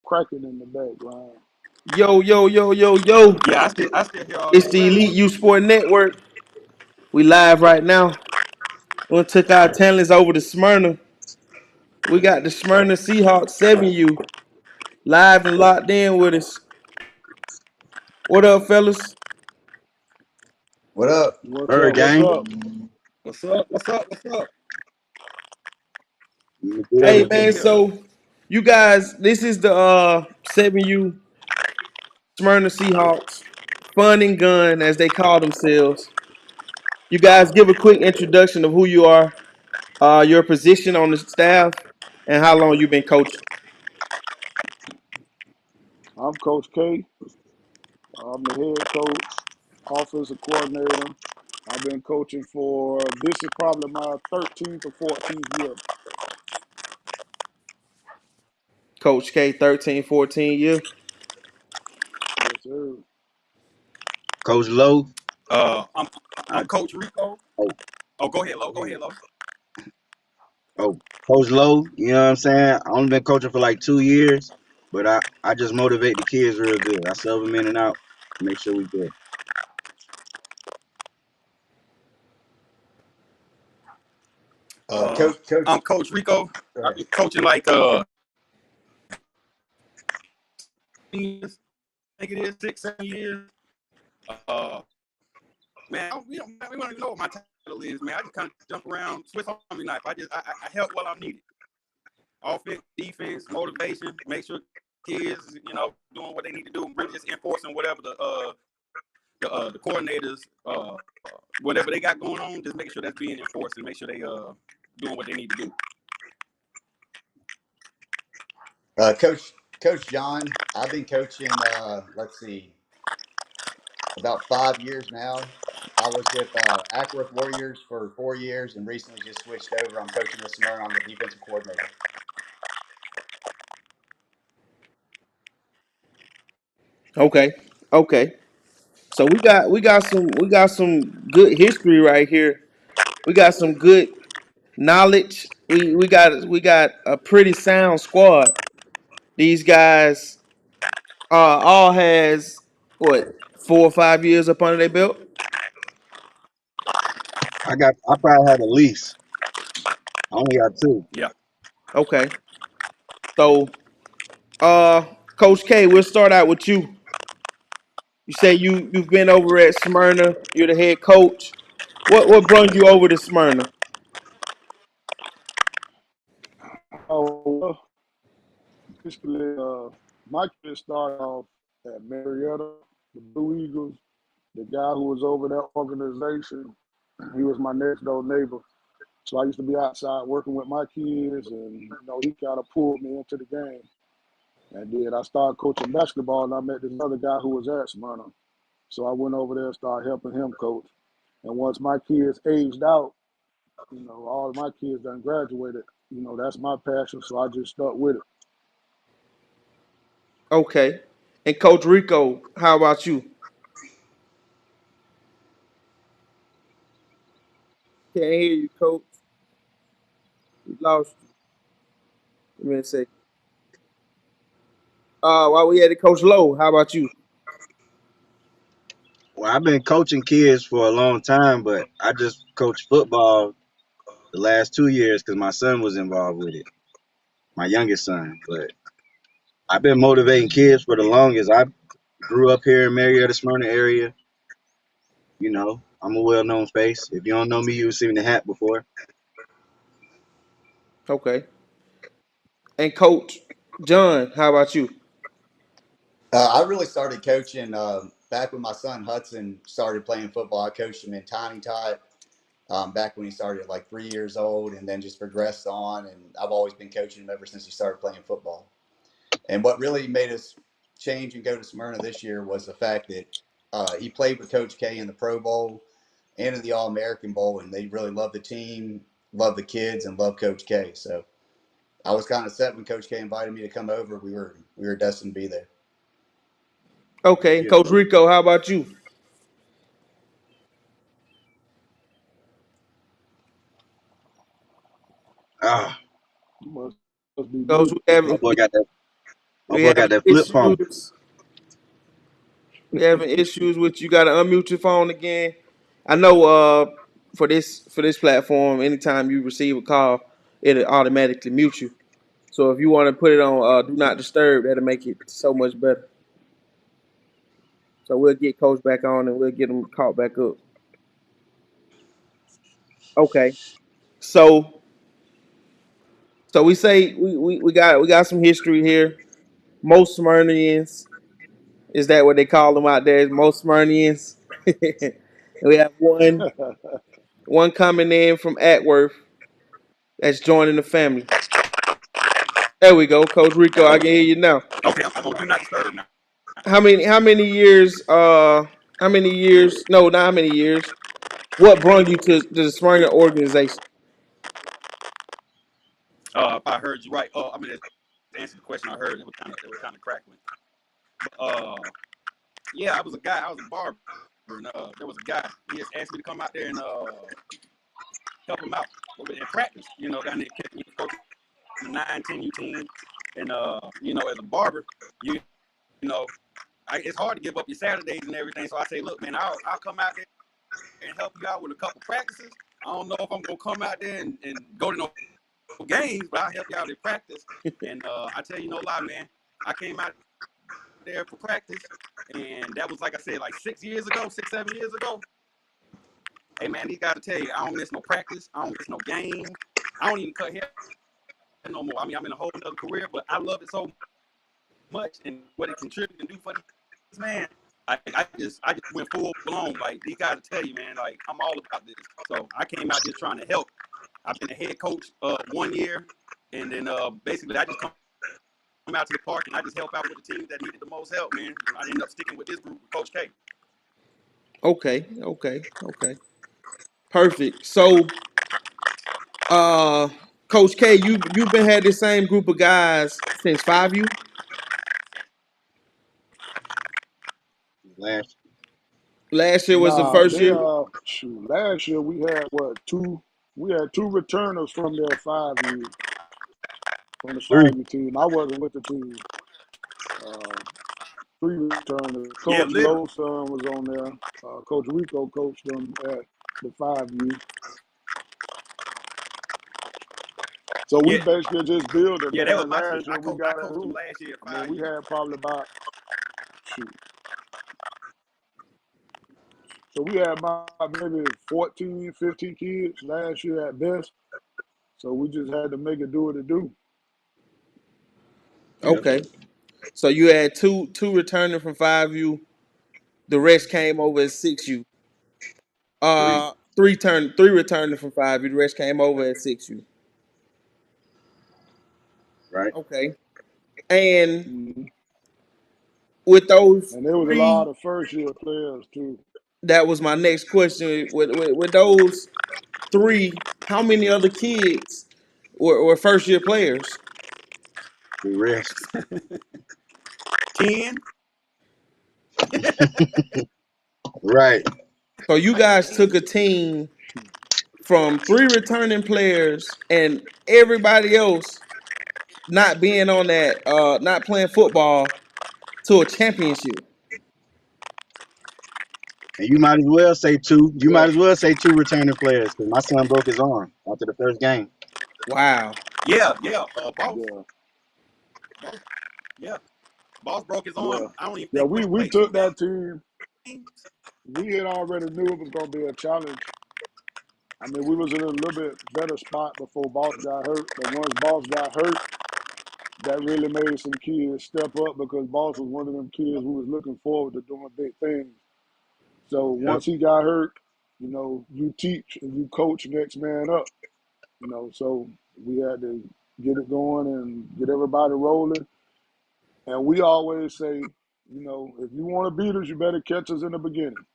cracking in the background. Yo, yo, yo, yo, yo. Yeah, I still hear all It's that the Elite background. U Sport Network. We live right now. We took our talents over to Smyrna. We got the Smyrna Seahawks 7U live and locked in with us. What up, fellas? What up? What's Bird up? What's gang. up? What's up? What's up? What's up? You Hey good? Happy to be man, here. so you guys, this is the 7U Smyrna Seahawks, fun and gun as they call themselves. You guys give a quick introduction of who you are, your position on the staff, and how long you've been coaching. I'm Coach K. I'm the head coach, offensive coordinator. I've been coaching for this is probably my 13th or 14th year. Coach K, 13, 14 years. Yes, sir. Coach Lowe. I'm I, Coach Rico. oh, Oh, go ahead, Lo. go Go ahead. ahead, Lo. Oh, Coach Lowe. You know what I'm saying? I only been coaching for like 2 years, but I just motivate the kids real good. I sub them in and out, make sure we good. Uh, Coach. I'm Coach Rico. Go I've ahead. been coaching like years. I think it is 6, 7 years. Uh, man, we don't even know what my title is, man. I just kind of jump around, Swiss Army knife. I help while I'm needed. Offense, defense, motivation, make sure kids, doing what they need to do, really just enforcing whatever the coordinators, whatever they got going on, just make sure that's being enforced and make sure they doing what they need to do. Coach John. I've been coaching. Let's see, about 5 years now. I was with Ackworth Warriors for 4 years, and recently just switched over. I'm coaching with Smyrna. I'm the defensive coordinator. Okay, okay. So we got some good history right here. We got some good knowledge. We got a pretty sound squad. These guys all has what 4 or 5 years up under their belt. I probably had at least. I only got two. Yeah. Okay. So Coach K, we'll start out with you. You say you've been over at Smyrna. You're the head coach. What brought you over to Smyrna? Oh, well, basically, my kids started off at Marietta, the Blue Eagles. The guy who was over that organization, he was my next door neighbor. So I used to be outside working with my kids, and he kind of pulled me into the game. And then I started coaching basketball, and I met this other guy who was at Smyrna. So I went over there and started helping him coach. And once my kids aged out, all of my kids done graduated. That's my passion, so I just stuck with it. Okay. And Coach Rico, how about you? Can't hear you, Coach. We lost you. Give me a second. While we had it, Coach Lowe, how about you? Well, I've been coaching kids for a long time, but I just coached football the last 2 years because my son was involved with it, my youngest son. But I've been motivating kids for the longest. I grew up here in Marietta, Smyrna area. I'm a well-known face. If you don't know me, you've seen the hat before. Okay. And Coach John, how about you? I really started coaching back when my son Hudson started playing football. I coached him in Tiny Tot back when he started at like 3 years old, and then just progressed on. And I've always been coaching him ever since he started playing football. And what really made us change and go to Smyrna this year was the fact that he played with Coach K in the Pro Bowl and in the All American Bowl, and they really loved the team, loved the kids, and loved Coach K. So I was kind of set when Coach K invited me to come over. We were destined to be there. Okay. And Coach Rico, how about you? Ah, You must be Coach, muted. my boy got that. My We boy got having that flip phone. issues. We having issues with you. Got to unmute your phone again. I know. For this platform, anytime you receive a call, it'll automatically mute you. So if you want to put it on do not disturb, that'll make it so much better. So we'll get Coach back on and we'll get him caught back up. Okay. So we say we got some history here. Most Smyrnians, is that what they call them out there? Most Smyrnians. And we have one coming in from Atworth that's joining the family. There we go, Coach Rico. I can hear you now. Okay, I'm gonna do not disturb now. How many years? How many years? No, not how many years. What brought you to the Smyrna organization? If I heard you right, I mean, to answer the question I heard, it was kind of crackling. Yeah, I was a guy. I was a barber, and there was a guy. He just asked me to come out there and help him out in practice. Down there, he was coaching 9, 10, U10, and as a barber, you you know, it's hard to give up your Saturdays and everything. So I say, look, man, I'll come out there and help you out with a couple practices. I don't know if I'm gonna come out there and go to no games, but I'll help you out in practice. And I tell you no lie, man. I came out there for practice, and that was like I said, like 6 years ago, 6, 7 years ago. Hey man, these guys to tell you, I don't miss no practice, I don't miss no game, I don't even cut hair no more. I mean, I'm in a whole other career, but I love it so much and what it contributes and do for this man. I just went full blown. Like these guys tell you, man, like I'm all about this. So I came out here trying to help. I've been a head coach 1 year, and then basically I just come out to the park and I just help out with the team that needed the most help, man. And I ended up sticking with this group with Coach K. Okay. Perfect. So, uh, Coach K, you've been had the same group of guys since 5U. Last Last year was the Nah, first they year. shoot. Last year we had what two? We had two returners from their 5 years from the three. 5 year team. I wasn't with the team. Uh, three returners. Yeah, Coach literally. Lowe's son was on there. Coach Rico coached them at the 5 year. So we Yeah, basically just built it, yeah, that was man. my team. Last year we I got a coached them group. last year, I mean, five we years. had probably about shoot. So we had about maybe 14, 15 kids last year at best. So we just had to make it do what it do. Yep. Okay. So you had two returning from 5U. The rest came over at 6U. Three. Three returning from 5U. The rest came over at 6U. Right. Okay. And Mm-hmm. with those And there was a lot three, of first year players too. that was my next question. With those three, how many other kids were first year players? The rest. 10. Right. So you guys took a team from three returning players and everybody else not being on that, not playing football to a championship. And you might as well say two. You Yeah, might as well say two returning players because my son broke his arm after the first game. Wow. Yeah. yeah, Yeah, Boss broke his yeah. arm. I don't even Yeah, think Boss we played two took that team. games. We had already knew it was gonna be a challenge. I mean, we was in a little bit better spot before Boss got hurt. But once Boss got hurt, that really made some kids step up because Boss was one of them kids who was looking forward to doing big things. So Yep. once he got hurt, you teach and you coach next man up. So we had to get it going and get everybody rolling. And we always say, if you want to beat us, you better catch us in the beginning.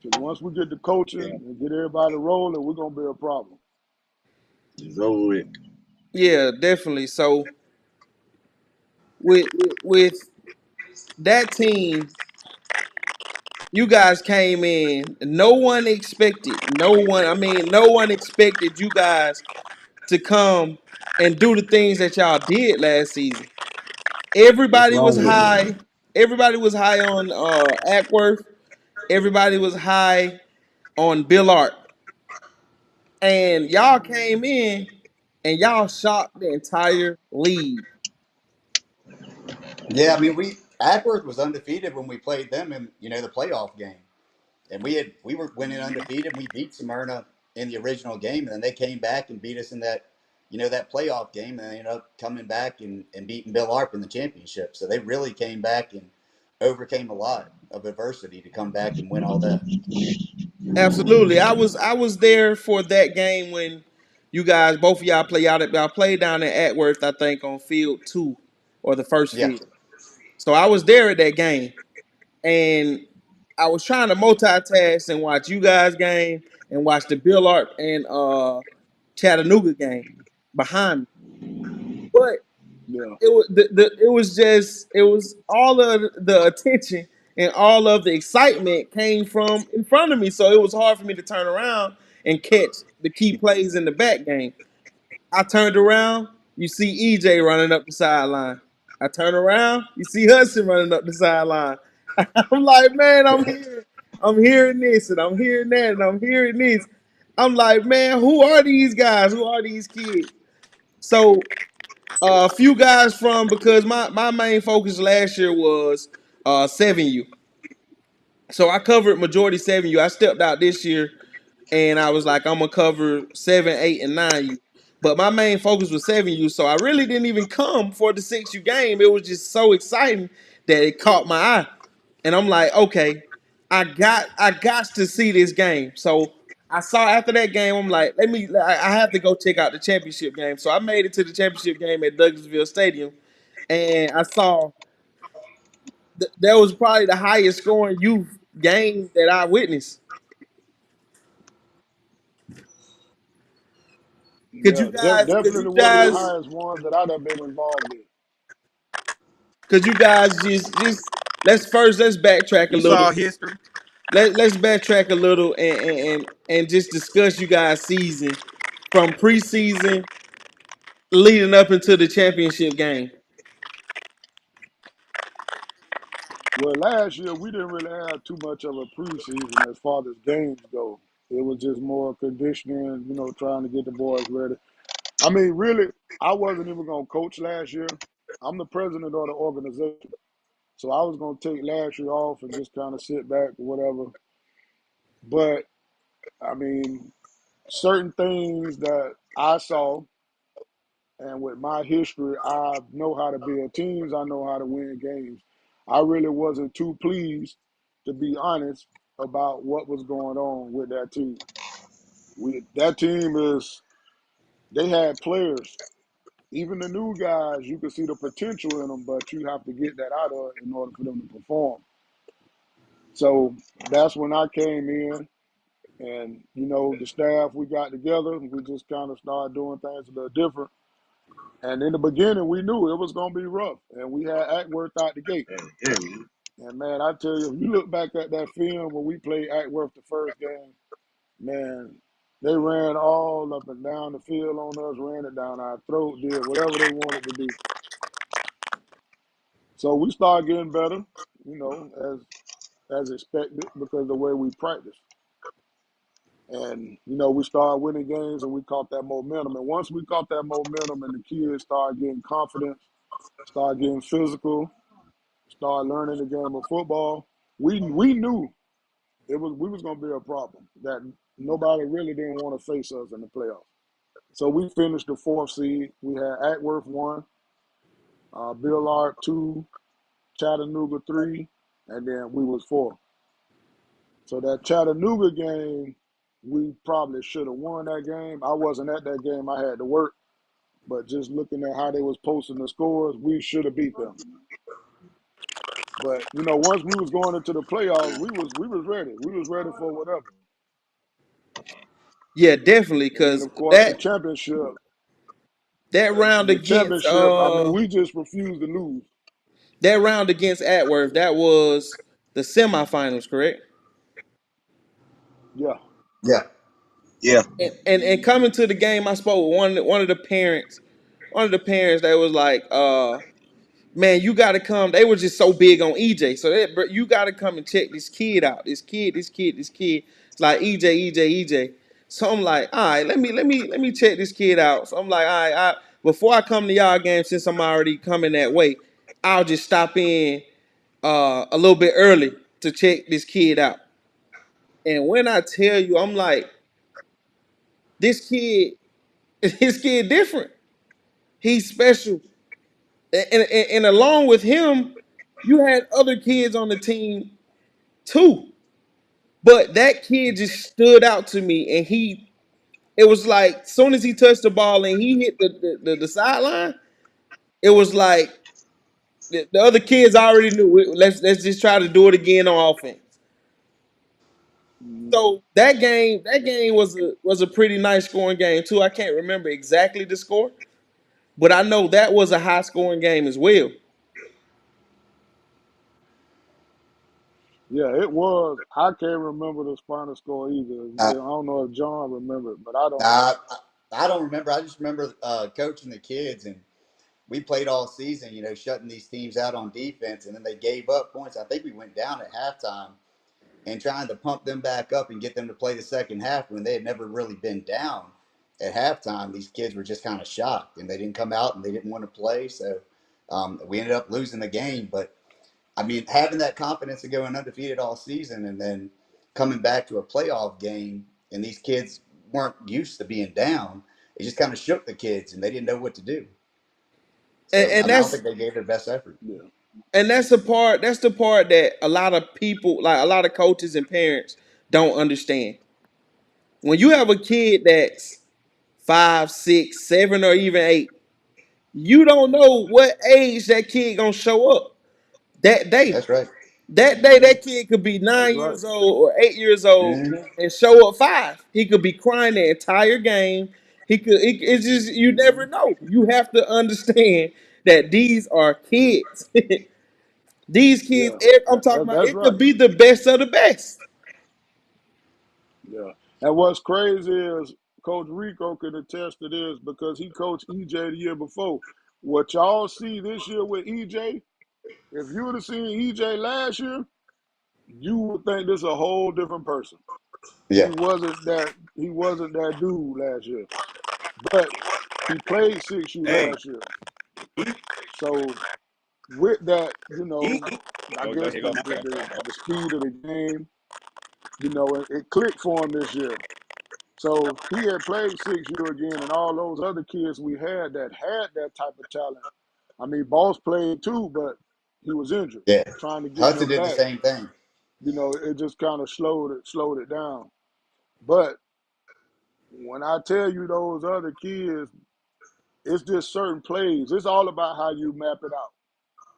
Because once we get the Yeah. coaching and get everybody rolling, we're gonna be a problem. It's over with. Yeah, definitely. So with that team, you guys came in. No one expected. No one. I mean, no one expected you guys to come and do the things that y'all did last season. What's Everybody was wrong with it? high. Everybody was high on Ackworth. Everybody was high on Bill Art. And y'all came in and y'all shocked the entire league. Yeah, I mean, we Ackworth was undefeated when we played them in the playoff game, and we were winning undefeated. We beat Smyrna in the original game, and then they came back and beat us in that playoff game, and they ended up coming back and beating Bill Arp in the championship. So they really came back and overcame a lot of adversity to come back and win all that. Absolutely. I was there for that game when you guys, both of y'all play out at y'all played down at Atworth, I think, on field 2 or the first Yeah, field. So I was there at that game. And I was trying to multitask and watch you guys game and watch the Bill Art and Chattanooga game behind me. But Yeah, it was all of the attention and all of the excitement came from in front of me, so it was hard for me to turn around and catch the key plays in the back game. I turned around, you see EJ running up the sideline. I turn around, you see Hudson running up the sideline. I'm like, man, I'm hearing this and I'm hearing that and I'm hearing this. I'm like, man, who are these guys? Who are these kids? So a few guys from because my main focus last year was 7U. So I covered majority 7U. I stepped out this year and I was like, I'm gonna cover 7, 8, and 9U. But my main focus was 7U, so I really didn't even come for the 6U game. It was just so exciting that it caught my eye. And I'm like, okay, I got to see this game. So I saw after that game, I'm like, I have to go check out the championship game. So I made it to the championship game at Douglasville Stadium, and I saw that was probably the highest scoring youth game that I witnessed. Could yeah, you guys, could you definitely one of the guys, highest ones that I've ever been involved in. could you guys just let's backtrack a You saw little. history. Let's backtrack a little and just discuss you guys' season from preseason leading up into the championship game. Well, last year we didn't really have too much of a preseason as far as games go. It was just more conditioning, trying to get the boys ready. I mean, really, I wasn't even going to coach last year. I'm the president of the organization. So I was going to take last year off and just kind of sit back or whatever. But, I mean, certain things that I saw and with my history, I know how to build teams. I know how to win games. I really wasn't too pleased, to be honest, about what was going on with that team. That team they had players. Even the new guys, you can see the potential in them, but you have to get that out of it in order for them to perform. So that's when I came in, and the staff we got together, we just kind of started doing things a little different. And in the beginning, we knew it was going to be rough, and we had Ackworth out the gate. Yeah, man. And man, I tell you, if you look back at that film when we played Ackworth the first game, man, they ran all up and down the field on us, ran it down our throat, did whatever they wanted to do. So we started getting better, as expected because of the way we practiced. And we started winning games and we caught that momentum. And once we caught that momentum and the kids started getting confidence, started getting physical, started learning the game of football, we knew we was gonna be a problem that nobody really didn't want to face us in the playoffs. So we finished the fourth seed. We had Ackworth one, Bill Art two, Chattanooga three, and then we was four. So that Chattanooga game, we probably should have won that game. I wasn't at that game. I had to work. But just looking at how they was posting the scores, we should have beat them. But once we was going into the playoffs, we was ready. We was ready for whatever. Yeah, definitely, And then because of course the championship, that round the against championship. I mean, we just refused to lose. that round against Atworth, that was the semifinals, correct? Yeah, yeah, Yeah. And coming to the game, I spoke with one of the parents that was like, man, you got to come. They were just so big on EJ, so that but you got to come and check this kid out. This kid. It's like EJ. So I'm like, all right, let me check this kid out. So I'm like, all right, before I come to y'all game, since I'm already coming that way, I'll just stop in a little bit early to check this kid out. And when I tell you, I'm like, this kid, his kid different. He's special. And along with him, you had other kids on the team too. But that kid just stood out to me, and it was like, soon as he touched the ball and he hit the sideline, it was like the other kids already knew. Let's just try to do it again on offense. Mhm. So that game was a pretty nice scoring game too. I can't remember exactly the score, but I know that was a high scoring game as well. Yeah, it was. I can't remember the final score either. Uh, I don't know if John remembered, but I don't. I, I don't remember. I just remember coaching the kids, and we played all season, shutting these teams out on defense, and then they gave up points. I think we went down at halftime and trying to pump them back up and get them to play the second half when they had never really been down at halftime. These kids were just kind of shocked, and they didn't come out and they didn't want to play. So we ended up losing the game. But I mean, having that confidence of going undefeated all season and then coming back to a playoff game, and these kids weren't used to being down, it just kind of shook the kids, and they didn't know what to do. And, So I and mean, I don't that's think they gave their best effort. Yeah. and that's the part. That's the part that a lot of people, like a lot of coaches and parents, don't understand. When you have a kid that's 5, 6, 7, or even 8, you don't know what age that kid gonna show up that day. That's right. That day, Hmm. that kid could be That's 9 right. years old or 8 years old Mhm. and show up 5. He could be crying the entire game. He could. It's just you never Hmm. know. You have to understand that these are kids. These kids, Yeah, I'm talking about, that's it could right. be the best of the best. Yeah. And what's crazy is Coach Rico could attest to this because he coached EJ the year before. What y'all see this year with EJ, if you would have seen EJ last year, you would think this a whole different person. Yeah. He wasn't that dude last year. But he played 6U Hey, last year. he, So with that, he I oh, go guess here go my bad. the speed of the game, it clicked for him this year. So he had played 6U again, and all those other kids we had that type of talent. I mean, Boss played too, but he was injured. Yeah. Trying to get Hudson him did the back, same thing. it just kind of slowed it down. But when I tell you those other kids, it's just certain plays. It's all about how you map it out.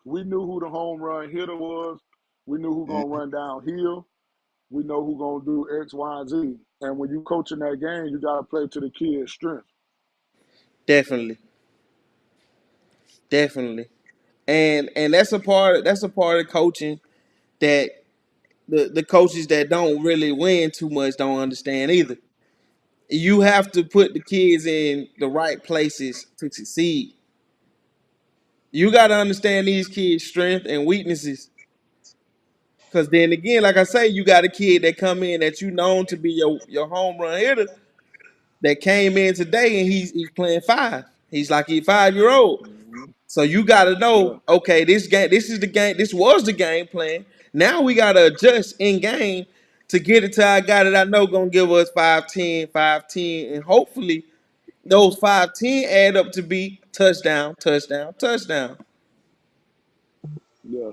We knew who the home run hitter was. We knew who gonna Mhm. run downhill. We know who gonna do X, Y, and Z. And when you coaching that game, you gotta play to the kid's strength. Definitely, definitely, and that's a part of coaching that the coaches that don't really win too much don't understand either. You have to put the kids in the right places to succeed. You got to understand these kids' strengths and weaknesses. Because then again, like I say, you got a kid that come in that you known to be your home run hitter that came in today and he's playing 5. He's like a 5-year old. Mm-hmm. So you got to Yeah, know, okay, this is the game. This was the game plan. Now we got to adjust in game to get it to our guy that I know gonna give us 5-10, 5-10, and hopefully those 5-10 add up to be touchdown, touchdown, touchdown. yeah,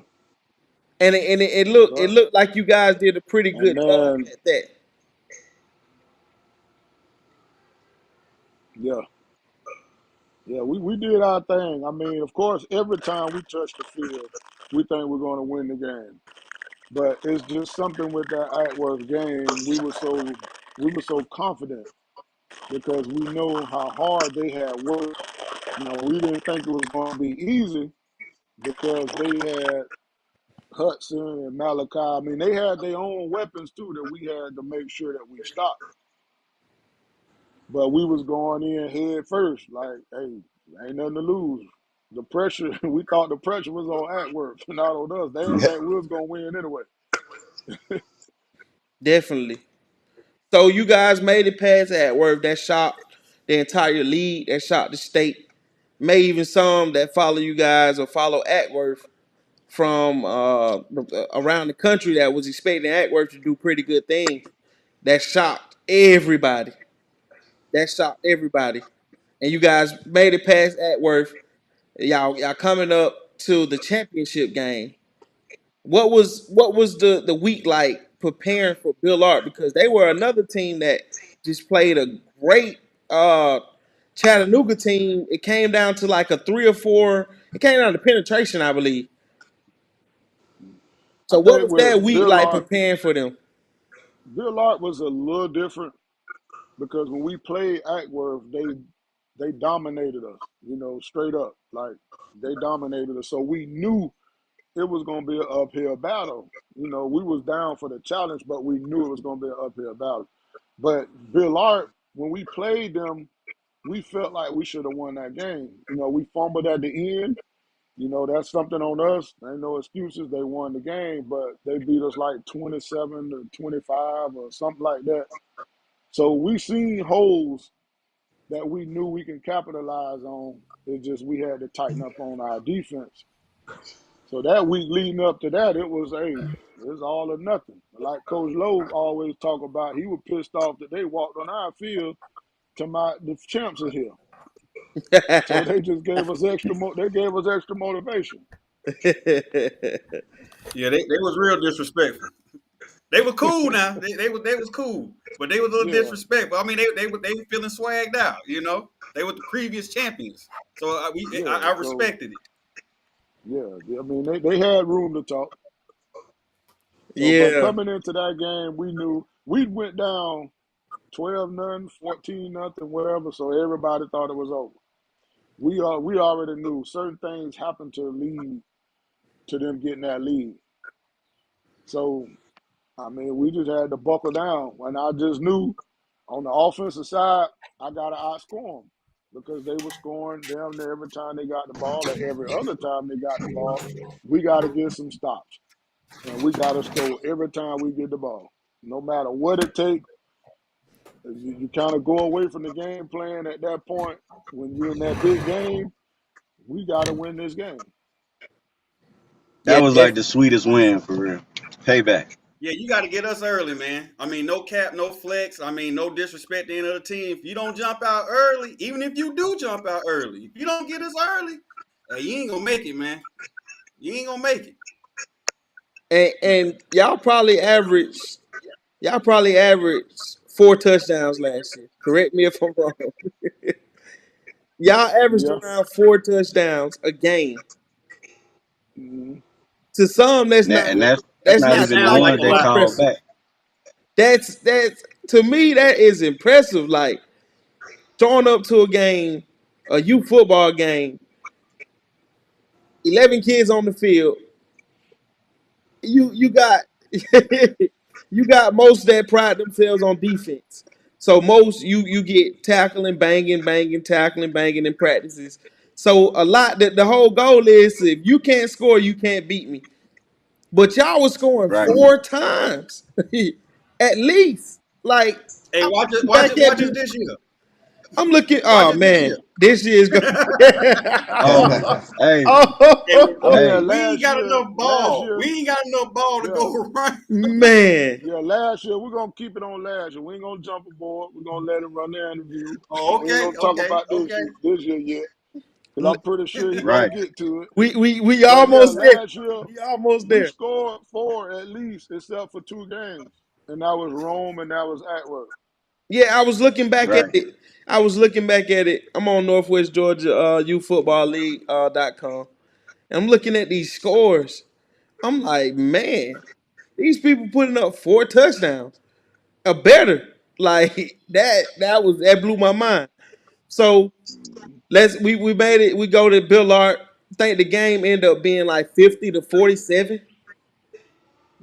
And it that's looked it right. looked like you guys did a pretty And good job man, at that. yeah, yeah, we did our thing. I mean, of course, every time we touch the field, we think we're gonna win the game. But it's just something with that Atworth game. We were so confident because we know how hard they had worked. Now we didn't think it was going to be easy because they had Hudson and Malachi. I mean, they had their own weapons too that we had to make sure that we stopped. But we was going in head first, like, hey, ain't nothing to lose. The pressure, we thought the pressure was on Antwerp, not on us. They didn't think we was gonna win anyway. Definitely. So you guys made it past Atworth. That shocked the entire league. That shocked the state. May even some that follow you guys or follow Atworth from around the country that was expecting Atworth to do pretty good things. That shocked everybody. That shocked everybody. And you guys made it past Atworth. Y'all coming up to the championship game. What was the week like preparing for Bill Art, because they were another team that just played a great Chattanooga team. It came down to like a 3 or 4. It came down to penetration, I believe. I So what think was with that week like preparing for them? Bill Art was a little different because when we played Antwerp, they dominated us, straight up. Like they dominated us. So we knew it was gonna be an uphill battle. We was down for the challenge, but we knew it was gonna be an uphill battle. But Bill Art, when we played them, we felt like we should have won that game. We fumbled at the end. That's something on us. Ain't no excuses. They won the game, but they beat us like 27-25 or something like that. So we seen holes that we knew we can capitalize on. It's just we had to tighten up on our defense. So that week leading up to that, it was it's all or nothing. Like Coach Lowe always talk about, he was pissed off that they walked on our field to the champs are here. So they just gave us they gave us extra motivation. Yeah, they was real disrespectful. They were cool now. They was cool, but they was a little Yeah, disrespectful. I mean, they were feeling swagged out. They were the previous champions, so yeah. I So respected it. yeah, I mean they had room to talk. So, but Yeah. coming into that game, we knew we went down 12-0, 14-0, whatever. So everybody thought it was over. We already knew certain things happened to lead to them getting that lead. So I mean, we just had to buckle down. And I just knew on the offensive side, I got to outscore them because they were scoring damn near every time they got the ball, or every other time they got the ball. We got to get some stops, and we got to score every time we get the ball, no matter what it takes. You kind of go away from the game plan at that point when you're in that big game. We got to win this game. That Yeah, was like the definitely. sweetest win for real. Payback. Yeah, you got to get us early, man. I mean, no cap, no flex. I mean, no disrespect to any other team. If you don't jump out early, even if you do jump out early, if you don't get us early, you ain't gonna make it, man. You ain't gonna make it. And y'all probably averaged 4 touchdowns last year. Correct me if I'm wrong. Y'all averaged Yeah. around 4 touchdowns a game. Hmm. To some, that's And, that, not and that's that's that's not That not even the sounds like like ones a they that lot. called impressive. back. That's to me that is impressive. Like showing up to a game, a youth football game, 11 kids on the field. You got you got most that pride themselves on defense. So most you get tackling, banging, banging, tackling, banging in practices. So a lot that the whole goal is if you can't score, you can't beat me. But y'all was scoring Right. 4 times at least. Like Hey, I'm watch it, looking watch back it, at watch it the this year. I'm looking. Watch Oh it this year. man, this year is going. Oh, hey, Hey, I mean, hey, we ain't got enough last ball. We year, ain't got enough ball to yeah, go around. Man, yeah, last year we're gonna keep it on last year. We ain't gonna jump aboard. We're gonna let him run the interview. Oh, We ain't okay, gonna talk okay, about okay. this year yet, because I'm pretty sure he gonna right. get to it. we But yeah, almost there. last year We almost we there. scored 4 at least, except for 2 games, and that was Rome and that was Antwerp. Yeah, I was looking back at Right. it. I was looking back at it. I'm on Northwest Georgia Youth Football League .com. And I'm looking at these scores. I'm like, man, these people putting up 4 touchdowns. A better. Like that blew my mind. So we made it. We go to Bill Art. I think the game ended up being like 50-47.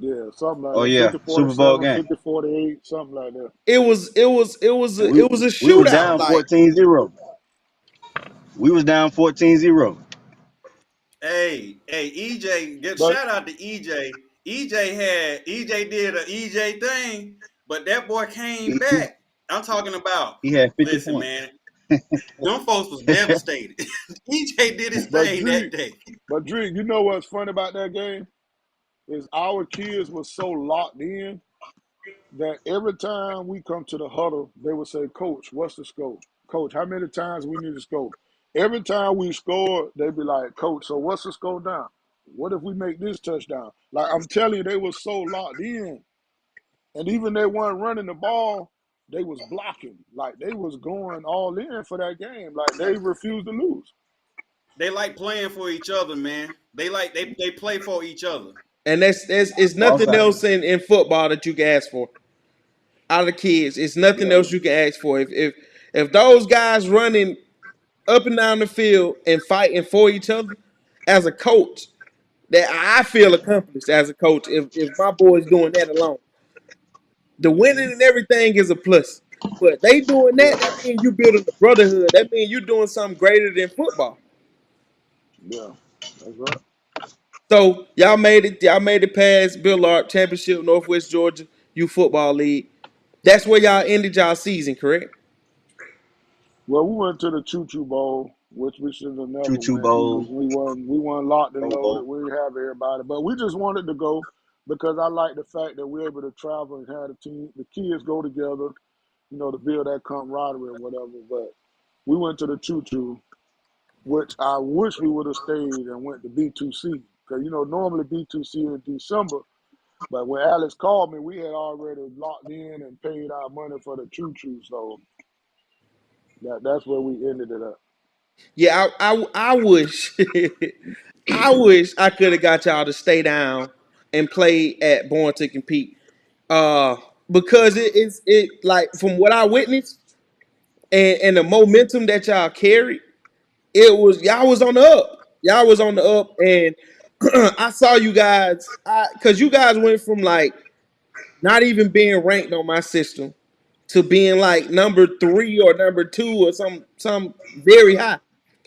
Yeah, something like Oh that. yeah, 50 Super Bowl 47, game. 50-48, something like that. And It was a we was shootout. down Like 14-0. We was down 14-0. EJ, get But shout out to EJ. EJ did a EJ thing, but that boy came He, back. I'm talking about. he had 50 Listen, points. man, them folks was devastated. EJ did his but thing that Drake, day. you know what's funny about that game is our kids were so locked in that every time we come to the huddle, they would say, "Coach, what's the score? Coach, how many times we need to score?" Every time we score, they'd be like, "Coach, so what's the score down? What if we make this touchdown?" Like I'm telling you, they were so locked in, and even they weren't running the ball, they was blocking. Like they was going all in for that game. Like they refused to lose. They like playing for each other, man. They play for each other. And that's it's nothing Also, else in football that you can ask for out of the kids. It's nothing Yeah, else you can ask for. If those guys running up and down the field and fighting for each other, as a coach, that I feel accomplished as a coach. If my boys doing that alone, the winning and everything is a plus. But they doing yeah, that, that means you building a brotherhood. That means you doing something greater than football. yeah. That's right. So y'all made it. Y'all made it past Bill Art Championship, Northwest Georgia Youth Football League. That's where y'all ended y'all season, correct? Well, we went to the Choo Choo Bowl, which we should have never Choo Choo went. Bowl, We won locked and Pro loaded. Bowl. We didn't have everybody, but we just wanted to go because I like the fact that we're able to travel and have the team, the kids go together, to build that camaraderie and whatever. But we went to the Choo Choo, which I wish we would have stayed and went to B2C because normally B2C in December. But when Alex called me, we had already locked in and paid our money for the Choo Choo, so that's where we ended it up. Yeah, I wish I wish I could have got y'all to stay down and play at Born to Compete. Uh, because it like from what I witnessed and the momentum that y'all carried, it was y'all was on the up. Y'all was on the up, and I saw you guys. Because you guys went from like not even being ranked on my system to being like number 3 or number 2 or some very high.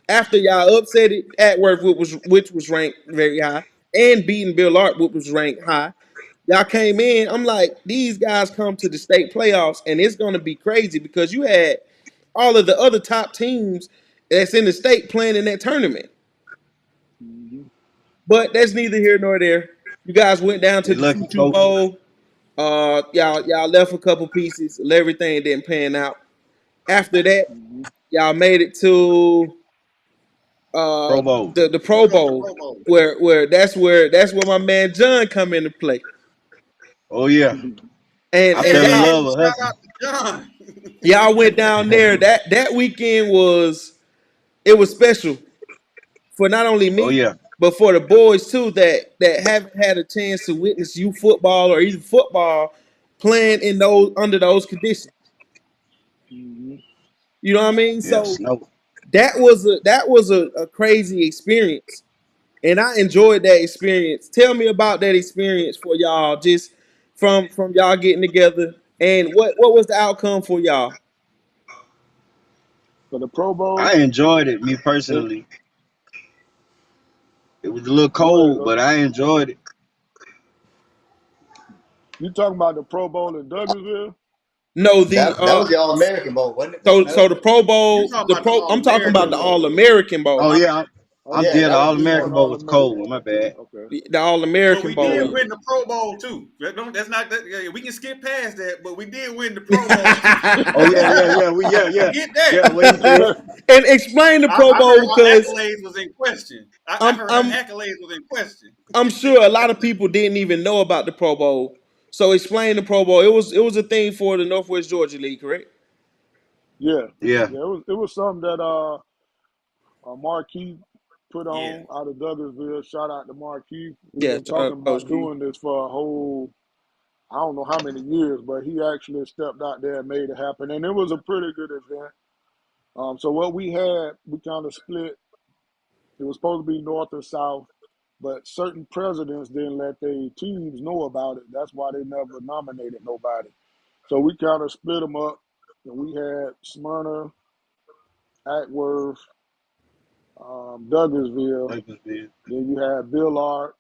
After y'all upset it at Worth, which was ranked very high, and beating Bill Art, which was ranked high. Y'all came in. I'm like, these guys come to the state playoffs, and it's gonna be crazy because you had all of the other top teams that's in the state playing in that tournament. Hmm. But that's neither here nor there. You guys went down to They the Choo lucky Choo coach. Bowl. Y'all left a couple pieces. Everything didn't pan out. After that, Hmm. y'all made it to Pro Bowl. the Pro Bowl, where my man John come into play. Oh yeah, And I and fell in y'all love Man, with shout Hudson. out to John. y'all went down there. That weekend was special for not only Oh me yeah, but for the boys too that haven't had a chance to witness youth football or even football playing in those under those conditions. Hmm. You know what I mean? yeah, So snow. that was a crazy experience, and I enjoyed that experience. Tell me about that experience for y'all, just from y'all getting together, and what was the outcome for y'all? For the Pro I Bowl, enjoyed it. Me it, personally, it was a little go ahead, cold, Lou. but I enjoyed it. You talking about the Pro Bowl in Douglasville? No, the That was the All American Bowl, wasn't it? The so snow. the Pro You Bowl, talking about the All I'm talking about American the Yeah. All Bowl? American Oh Bowl, yeah, I'm Okay, Yeah, dead. The that was All the you talking American snow. Bowl All was cold American? one. My Okay, bad. okay. the All But American we did Bowl. Yeah, win the Pro Bowl too. That's not that. Yeah, we can skip past that, but we did win the Pro Bowl too. Oh yeah, yeah, yeah. Don't Yeah, forget that. yeah. What he said. And explain the Pro I heard Bowl our because accolades was in question. I I'm heard our I'm accolades was in question. I'm sure a lot of people didn't even know about the Pro Bowl. So explain the Pro Bowl. It was a thing for the Northwest Georgia League, correct? yeah, Yeah, yeah. It was something that Marquis put Yeah. on out of Douglasville. Shout out to Marquis. We've Yes, been talking Coach about Key. doing this for a whole, I don't know how many years, but he actually stepped out there and made it happen, and it was a pretty good event. So what we had, we kind of split. It was supposed to be north and south, but certain presidents didn't let their teams know about it. That's why they never nominated nobody. So we kind of split them up, and we had Smyrna, Ackworth, Douglasville. Douglasville, Then you had Billard,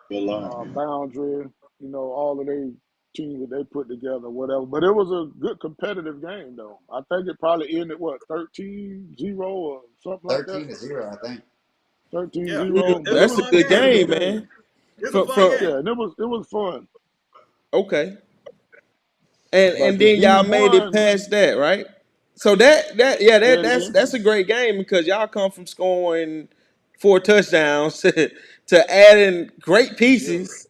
Billard, yeah. Boundary. All of they teams that they put together, whatever. But it was a good competitive game, though. I think it probably ended, what, 13-0 or something like that? 13-0, I think. 13 Yeah, Yeah, 0. it But was it a that's was a fun good a game. good game, game. man. It was a For fun for game. Yeah, and it was fun. okay, and But and the then y'all made it D1, past that, right? So that yeah, say that it that's again. that's a great game because y'all come from scoring 4 touchdowns to adding great Yeah. pieces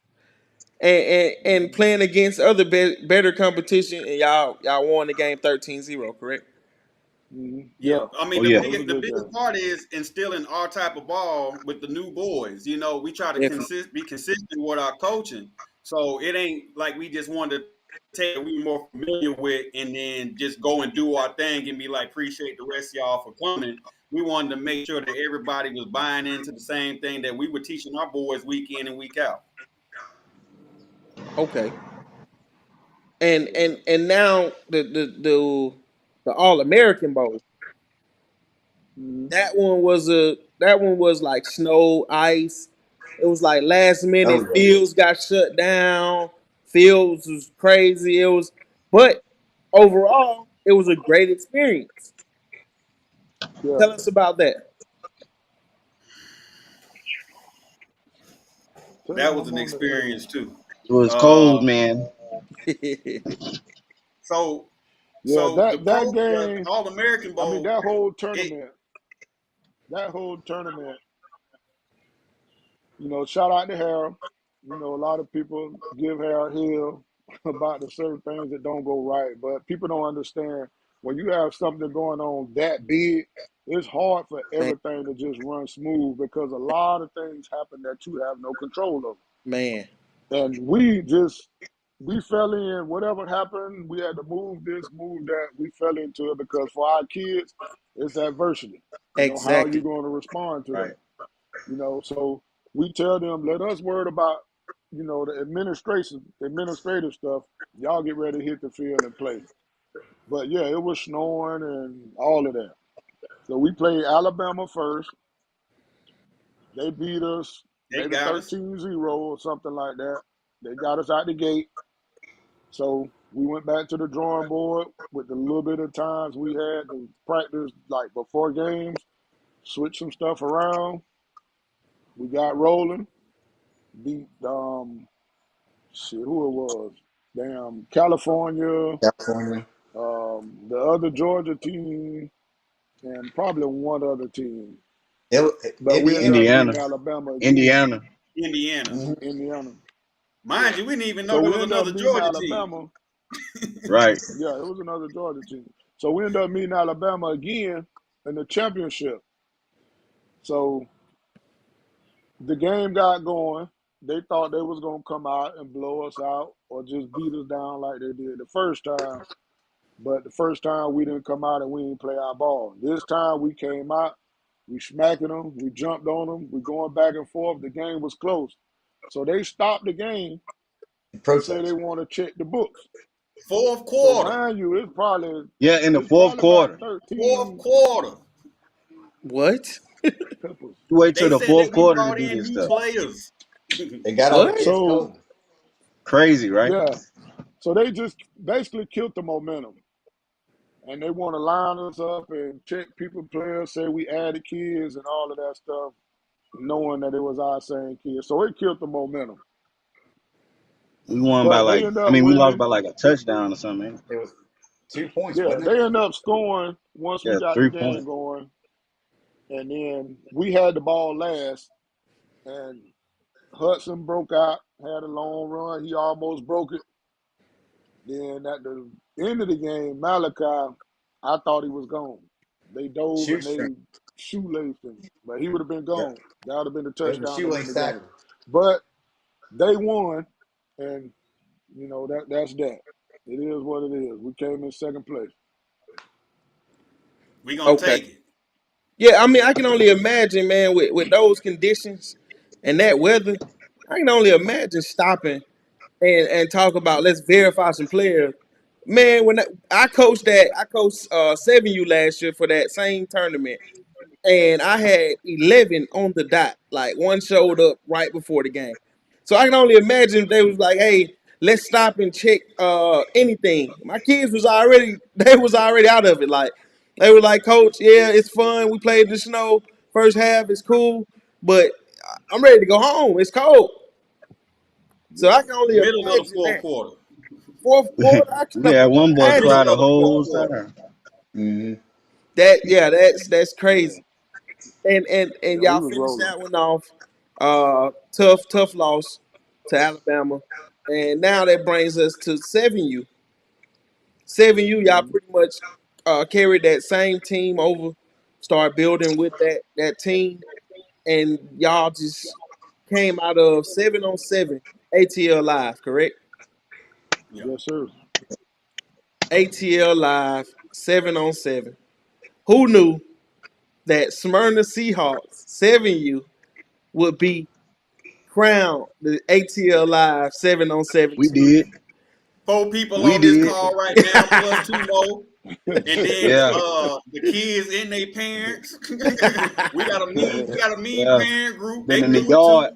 and Hmm. playing against other better competition, and y'all won the game 13-0, correct? Hmm. Yeah, Yeah. I mean Oh the yeah, Yeah, it was a biggest the good biggest game. part is instilling our type of ball with the new boys. We try to Definitely. be consistent with our coaching. So it ain't like we just wanted to take what we were more familiar with and then just go and do our thing and be like, appreciate the rest of y'all for coming. We wanted to make sure that everybody was buying into the same thing that we were teaching our boys week in and week out. Okay. And Yeah. and and now the All American Bowl. Hmm. That one was like snow, ice. It was like last Oh minute yeah. fields got shut down. Fields was crazy. It was, but overall, it was a great experience. Yeah. Tell us about that. Tell That them was I'm an on the edge. experience too. it was cold, Uh, man. so Yeah, the that the game, All American I mean, Bowl. It that whole tournament, shout out to Harold. A lot of people give Harold hell about the certain things that don't go right, but people don't understand when you have something going on that big, it's hard for Man, everything to just run smooth because a lot of things happen that you have no control of. man, And we fell in whatever happened. We had to move this, move that. We fell into it because for our kids, it's adversity. How are you exactly. going to respond to Right. that? So we tell them, let us worry about, the administrative stuff. Y'all get ready to hit the field and play. But yeah, it was snowing and all of that. So we played Alabama first. They beat us they maybe got us. 13-0 or something like that. They got us out the gate. So we went back to the drawing board with the little bit of times we had to practice like before games, switch some stuff around. We got rolling, beat who it was. Damn California, California. the other Georgia team, and probably one other team. But we ended Indiana. up Indiana, beating Alabama again, Indiana. Indiana. Hmm. Indiana. Mind Yeah. you, we didn't even know So there we was ended up another meeting Georgia team. Alabama. Right. Yeah, it was another Georgia team. So we ended up meeting Alabama again in the championship. So the game got going. They thought they was gonna come out and blow us out or just beat us down like they did the first time. But the first time we didn't come out and we didn't play our ball. This time we came out, we smacking them, we jumped on them, we going back and forth. The game was close. So they stopped the game and say they Protest. want to check the books. Fourth So quarter. mind you, Yeah, in the it's fourth probably about quarter. Fourth 13 quarter. What? peppers. You wait till They the said fourth that we quarter to brought do in this new stuff. players. They got all the What? kids So cold. Crazy, right? yeah. So they just basically killed the momentum. And they want to line us up and check people players, say we added kids and all of that stuff, knowing that it was our same kids. So it killed the momentum. We won by But they like, end I up mean, we lost by winning. like a touchdown or something. Man. It was 2 points, Yeah, wasn't it? they end up scoring once we Yeah, got the 3 points. game going. And then we had the ball last, and Hudson broke out, had a long run. He almost broke it. Then at the end of the game, Malachi, I thought he was gone. They dove and Shoestring. they shoelaced him, but he would have been Yeah. gone. That would have been the It was a touchdown to win shoelace the game. tackle. But they won, and that's that. It is what it is. We came in second place. We gonna Okay. take it. Yeah, I mean, I can only imagine, man, with those conditions and that weather, I can only imagine stopping and talk about let's verify some players. Man, when I coached 7U last year for that same tournament, and I had 11 on the dot. Like one showed up right before the game. So I can only imagine if they was like, "Hey, let's stop and check anything." My kids was already they was already out of it. Like they were like, "Coach, yeah, it's fun. We played in the snow. First half is cool, but I'm ready to go home. It's cold." So Yeah, I can only Middle of the imagine fourth that quarter. fourth quarter. I We had can one boy imagine cry Middle the of the fourth whole quarter. time. Hmm. that. Yeah, that's yeah, crazy. And yeah. We y'all was finished rolling. that one off. Tough loss to Alabama, and now that brings us to 7U. 7U, y'all Hmm. pretty much carried that same team over, start building with that team, and y'all just came out of 7-on-7 ATL Live, correct? Yeah. Yes, sir. ATL Live 7-on-7. Who knew that Smyrna Seahawks 7U would be crowned the ATL Live 7-on-7 We champion? did. Four people We on this did. call right now, plus two more. And then Yeah. the kids and their parents. we got a mean Yeah. parent group. Been They in the knew it yard. too.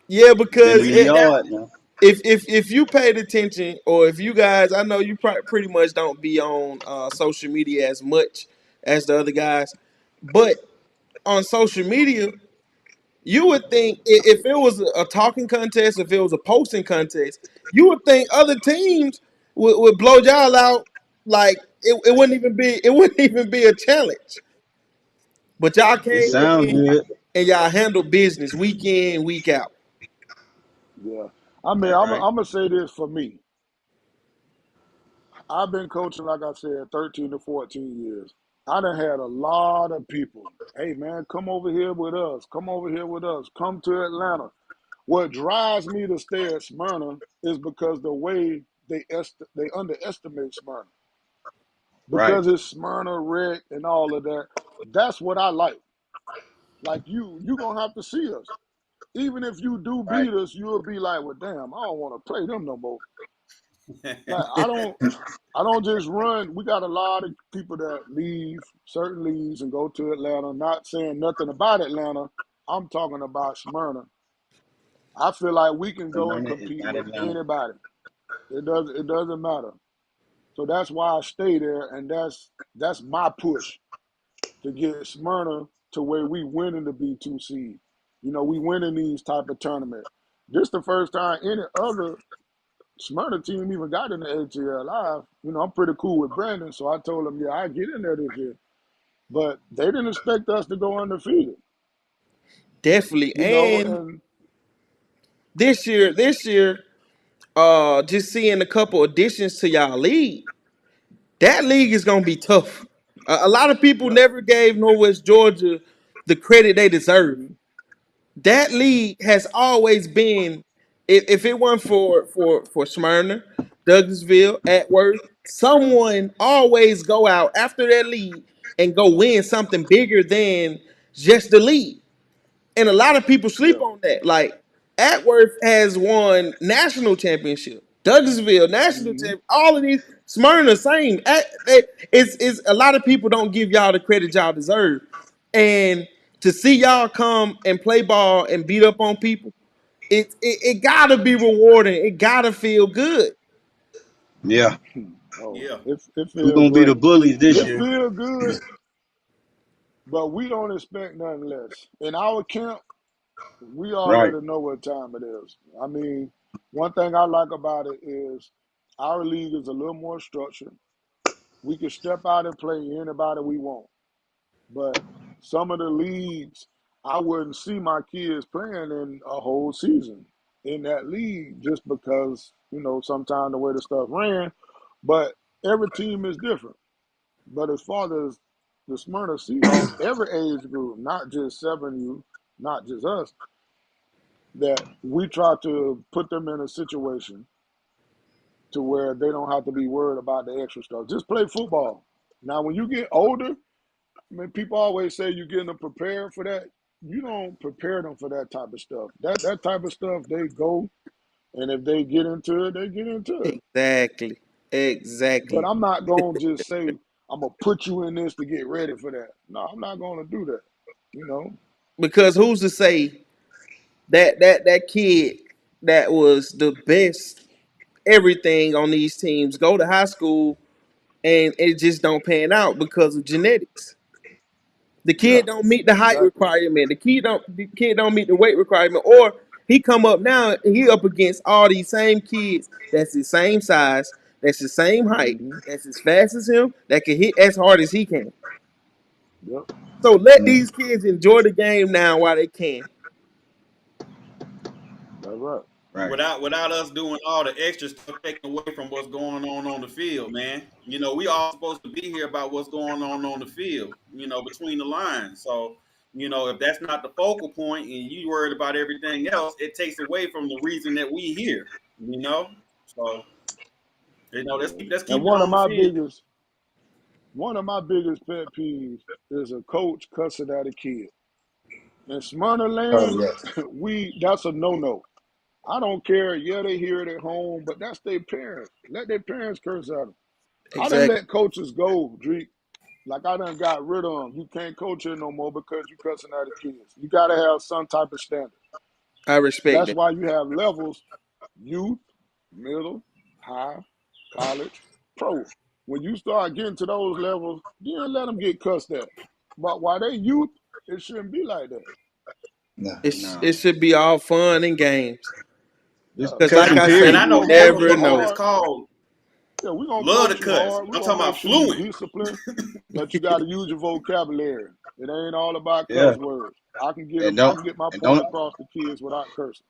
Yeah, Been because in the We that yard now. if you paid attention, or if you guys, I know you pretty much don't be on social media as much as the other guys, but on social media, you would think if it was a talking contest, if it was a posting contest, you would think other teams would blow y'all out. Like it wouldn't even be a challenge. But y'all It came sound in good. and y'all handled business week in, week out. Yeah. I mean, all right. I'm gonna say this for me. I've been coaching, like I said, 13 to 14 years. I done had a lot of people. Hey man, come over here with us. Come over here with us. Come to Atlanta. What drives me to stay at Smyrna is because the way they underestimate Smyrna. Right. Because it's Smyrna red and all of that. That's what I like. Like you gonna have to see us. Even if you do Right. beat us, you'll be like, well, damn, I don't want to play them no more. Like I don't just run. We got a lot of people that leave certain leagues and go to Atlanta. Not saying nothing about Atlanta. I'm talking about Smyrna. I feel like we can go and Smyrna is compete not with Atlanta. anybody. It doesn't matter. So that's why I stay there, and that's my push to get Smyrna to where we winning the B2 seed. We winning these type of tournament. This the first time any other Smyrna team even got in the ATL Live. I'm pretty cool with Brandon, so I told him, yeah, I get in there this year. But they didn't expect us to go undefeated. Definitely. And And this year, just seeing a couple additions to y'all league, that league is gonna be tough. A lot of people yeah, never gave Northwest Georgia the credit they deserve. mm-hmm, That league has always been, if it weren't for Smyrna, Douglasville, Atworth, someone always go out after that league and go win something bigger than just the league. And a lot of people sleep yeah, on that. Like Atworth has won national championship, Douglasville national mm-hmm, champion, all of these. Smyrna same. It's a lot of people don't give y'all the credit y'all deserve, and to see y'all come and play ball and beat up on people, it gotta be rewarding. It gotta feel good. Yeah. oh, Yeah. it We're feels gonna be the great. bullies this It year. feel good, but we don't expect nothing less. In our camp, we Right. already know what time it is. I mean, one thing I like about it is our league is a little more structured. We can step out and play anybody we want. But some of the leagues, I wouldn't see my kids playing in a whole season in that league just because, sometimes the way the stuff ran. But every team is different. But as far as the Smyrna Seahawks, every age group, not just 7U, not just us, that we try to put them in a situation to where they don't have to be worried about the extra stuff. Just play football. Now, when you get older, I mean, people always say you're getting them prepared for that. You don't prepare them for that type of stuff. That type of stuff, they go, and if they get into it, they get into it. Exactly. But Exactly. I'm not going to just say, I'm gonna put you in this to get ready for that. No, I'm not gonna do that. You know. Because who's to say that kid that was the best everything on these teams go to high school and it just don't pan out because of genetics. The Yeah. kid don't meet the height Exactly. requirement. The kid don't meet the weight requirement. Or he come up now and he up against all these same kids that's the same size, that's the same height, Mm-hmm. that's as fast as him, that can hit as hard as he can. Yep. So let Mm. these kids enjoy the game now while they can. That's right. Right. Without us doing all the extra stuff taken away from what's going on the field, man. We all supposed to be here about what's going on the field. Between the lines. So, if that's not the focal point and you worried about everything else, it takes away from the reason that we here. So let's Yeah. keep And it on the field. one of my biggest pet peeves is a coach cussing at a kid. In Smyrna Oh Lane, yes. we that's a no no. I don't care. Yeah, they hear it at home, but that's their parents. Let their parents curse at them. I done Exactly. let coaches go, Drake. Like I done got rid of them. You can't coach here no more because you cussing at the kids. You got to have some type of standard. I respect That's that. why you have levels: youth, middle, high, college, pro. When you start getting to those levels, you don't let them get cussed at. But while they youth, it shouldn't be like that. No. It No. should be all fun and games. Just Yeah. Because like cussing I And say, period. I you know We'll coach coaches never you on this know. hard. call Yeah, we're gonna love to coach you cuss. hard. We're I'm gonna talking make about sure you fluent. disciplined, but you got to use your vocabulary. It ain't all about Yeah. cuss words. I can get And them. I don't can get my and point don't across to kids without cursing.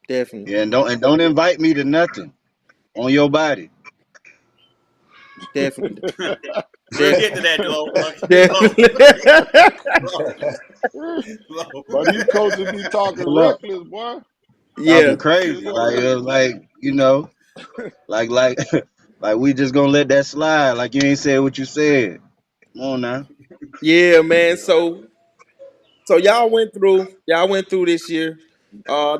Definitely. yeah, and don't invite me to nothing on your body. Definitely. We'll get to Definitely. that, low. Low, Definitely. low, low. But these coaches be talking Pull up, reckless, boy. Yeah. talking It's crazy, like crazy. like like we just gonna let that slide, like you ain't said what you said. Come on now. Yeah, man. So y'all went through this year.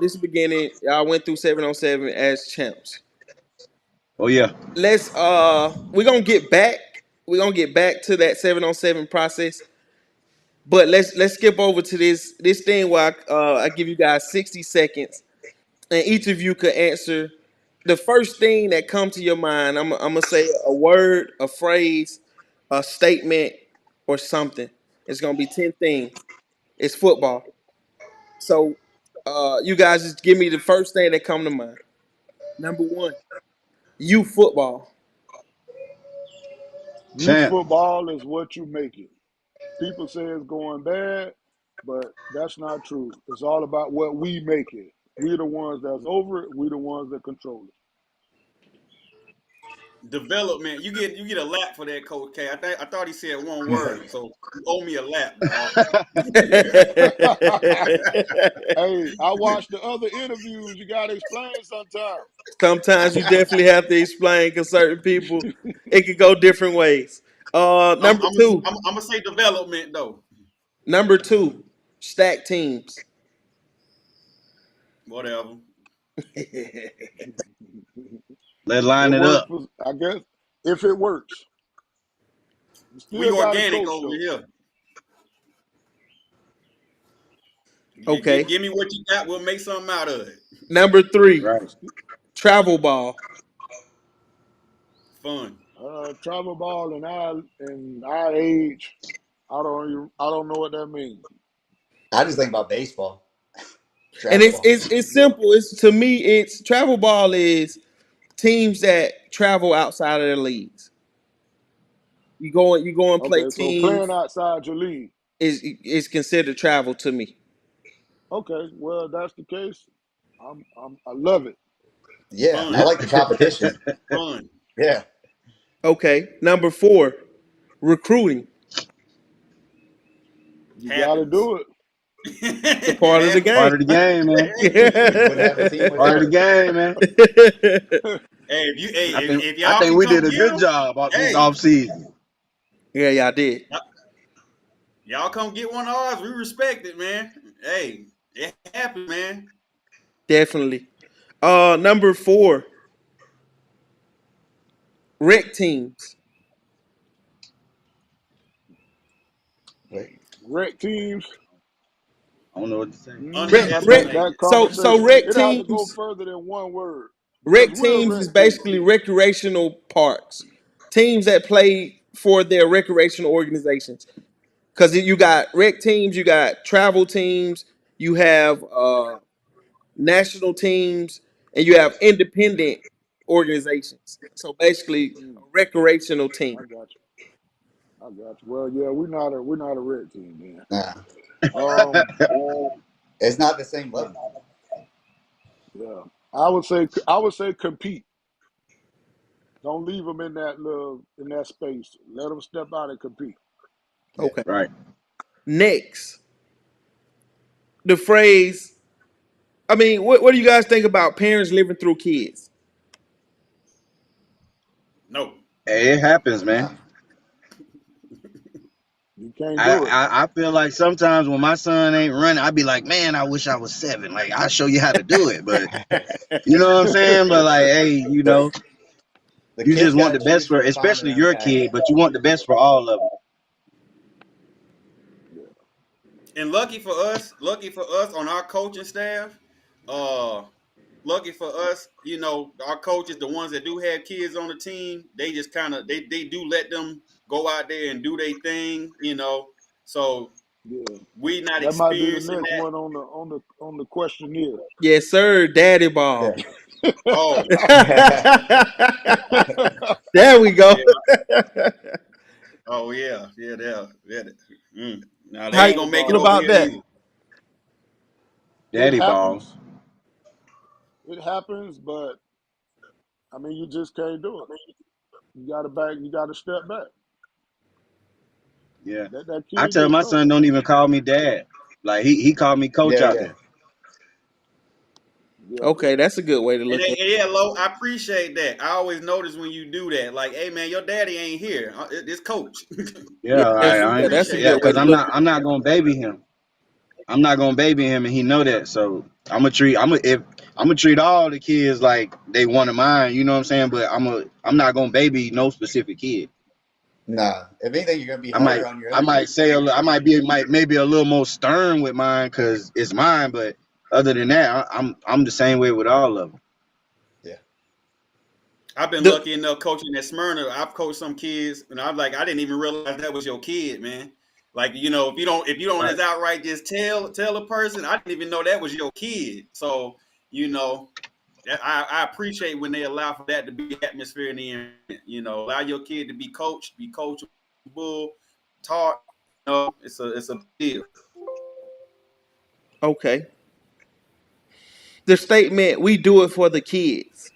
This beginning, y'all went through 7-on-7 as champs. Oh yeah, We're gonna get back. We're gonna get back to that 7-on-7 process. But let's skip over to this thing where I give you guys 60 seconds and each of you could answer the first thing that comes to your mind. I'm gonna say a word, a phrase, a statement, or something. It's gonna be 10 things. It's football. So you guys just give me the first thing that come to mind. Number one, you football. Youth champ, football is what you make it. People say it's going bad, but that's not true. It's all about what we make it. We're the ones that's over it. We're the ones that control it. Development. You get a lap for that, Coach K. I thought he said one word, so you owe me a lap, dog. Hey, I watched the other interviews. You got to explain sometimes. Sometimes you definitely have to explain because certain people it could go different ways. I'm Number I'm two, I'm, I'm gonna say development though. number two, stack teams. Whatever. let's line It it works up. for, I guess, if it works. You We still got to organic coach over though. here. Okay. Give me what you got. We'll make something out of it. Number three, Right. travel ball. Fun. Travel ball and our age, I don't know what that means. I just think about baseball, And travel it's ball. it's it's simple. It's to me, it's travel ball is teams that travel outside of their leagues. You go and play Okay, so playing teams outside your league. is considered travel to me. Okay, well that's the case. I love it. Yeah, I Fun. Just like the competition. Fun. Yeah, Okay. Number four, recruiting. You got to Happens. do it. It's a part of the Happens. game. part of the game, man. you wouldn't have a team Part of the without it. game, man. Hey, I think if I y'all think can we come did a get good them, job out this hey, off season. Yeah, y'all did. y'all come get one of ours. We respect it, man. Hey, it happens, man. Definitely. Number four, rec teams. Rec teams. I don't know what to say. Rec, rec, That Underestimated. so conversation, rec it has to go teams, further than one word because rec we're a teams is rec team. basically recreational parks, teams that play for their recreational organizations. Because you got rec teams, you got travel teams, you have national teams, and you have independent organizations. So basically, a Mm, recreational I team. got you. I got you. Well, yeah, we're not a rec team then. Nah, Um, it's not the same level. yeah, I would say compete. Don't leave them in that space. Let them step out and compete. Yeah. Okay. Right. Next, the phrase. I mean, what do you guys think about parents living through kids? No. Hey, it happens, Nah. man. You can't I, do it. I I feel like sometimes when my son ain't running, I be like, man, I wish I was 7. Like I'll show you how to do it, but you know what I'm saying. But like, hey, the the you kids just got want to the best choose for, what time especially they're your unpacking. kid, but you want the best for all of them. Yeah. And lucky for us on our coaching staff, uh, lucky for us, our coaches, the ones that do have kids on the team, they just kind of they do let them go out there and do their thing. So Yeah. we not That might be the experiencing next that. one on the questionnaire. Yes, sir. Daddy ball. Yeah. Oh There we go. yeah, oh yeah, yeah. Now they How you ain't Daddy gonna make feel it ball. over about here that? either. It Daddy ball. happens. It happens, but I mean, you just can't do it. You got to back. You got to step back. Yeah. Let that I kid tell get my son coached. don't even call me dad. Like he called me coach Yeah, out yeah. there. Yeah. Okay, that's a good way to And, look at it. yeah, Lo, I appreciate that. I always notice when you do that. Like, hey man, your daddy ain't here. It's coach. Yeah, Yeah, I that's do yeah, that's a appreciate yeah, good way that. because to I'm look not at I'm not gonna baby him. I'm not gonna baby him, and he know that. So I'm gonna treat all the kids like they one of mine. You know what I'm saying? But I'm not gonna baby no specific kid. Nah. If anything, you're gonna be I might harder on your I other might kids. say I might be maybe a little more stern with mine because it's mine. But other than that, I'm the same way with all of them. Yeah. I've been the lucky enough coaching at Smyrna. I've coached some kids, and I'm like, I didn't even realize that was your kid, man. Like, if you don't Right. just outright just tell a person, I didn't even know that was your kid. So, you know, I appreciate when they allow for that to be the atmosphere in the environment. Allow your kid to be coached, be coachable, taught. It's a deal. okay. The statement we do it for the kids.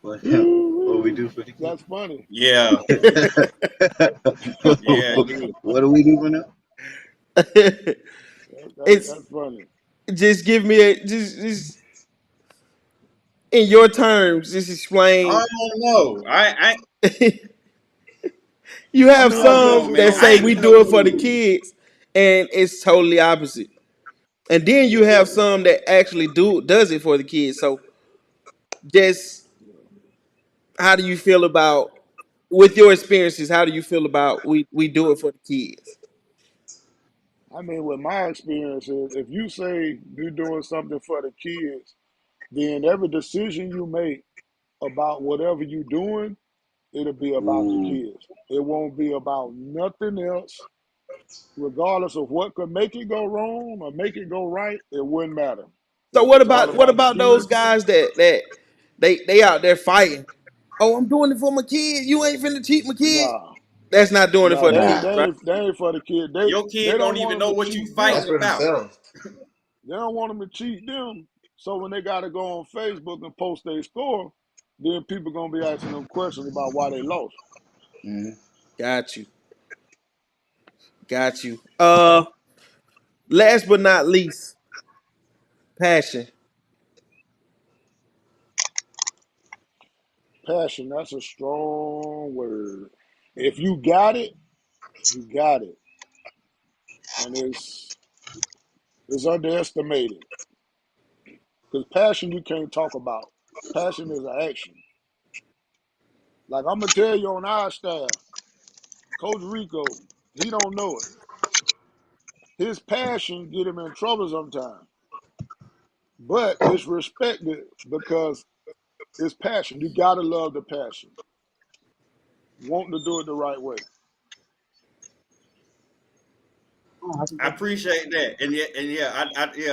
What what we Woo-wee. do for the That's funny. Yeah, kids? yeah, it is. What do we do for them? It's That's funny. just give me a just in your terms, just I explain. don't know. You I have mean, I I don't guess know, some you that man. know, I say ain't we been no do it for the good. kids, and it's totally opposite. And then you have some that actually does it for the kids. So just how do you feel about with your experiences? How do you feel about we do it for the kids? I mean, with my experience is, if you say you're doing something for the kids, then every decision you make about whatever you're doing, it'll be about the Ooh, kids. It won't be about nothing else. Regardless of what could make it go wrong or make it go right, it wouldn't matter. So It's all what about the about those kids. guys that they out there fighting? Oh, I'm doing it for my kid. You ain't finna cheat my kid. Nah, That's not doing it nah, for the they ain't, kids, they Nah. right? ain't, they ain't for the kid. They Your they kid don't don't want even them know to what you cheat That's fighting them. for about. themselves. They don't want them to cheat them. So when they got to go on Facebook and post their score, then people gonna be asking them questions about why they lost. Hmm. Got you. Got you. Last but not least, passion. Passion, that's a strong word. If you got it, you got it, and it's underestimated because passion you can't talk about. Passion is an action. Like I'm gonna tell you on our staff, Coach Rico, he don't know it. His passion get him in trouble sometimes, but it's respected because it's passion. You gotta love the passion, wanting to do it the right way. I appreciate that, and yeah,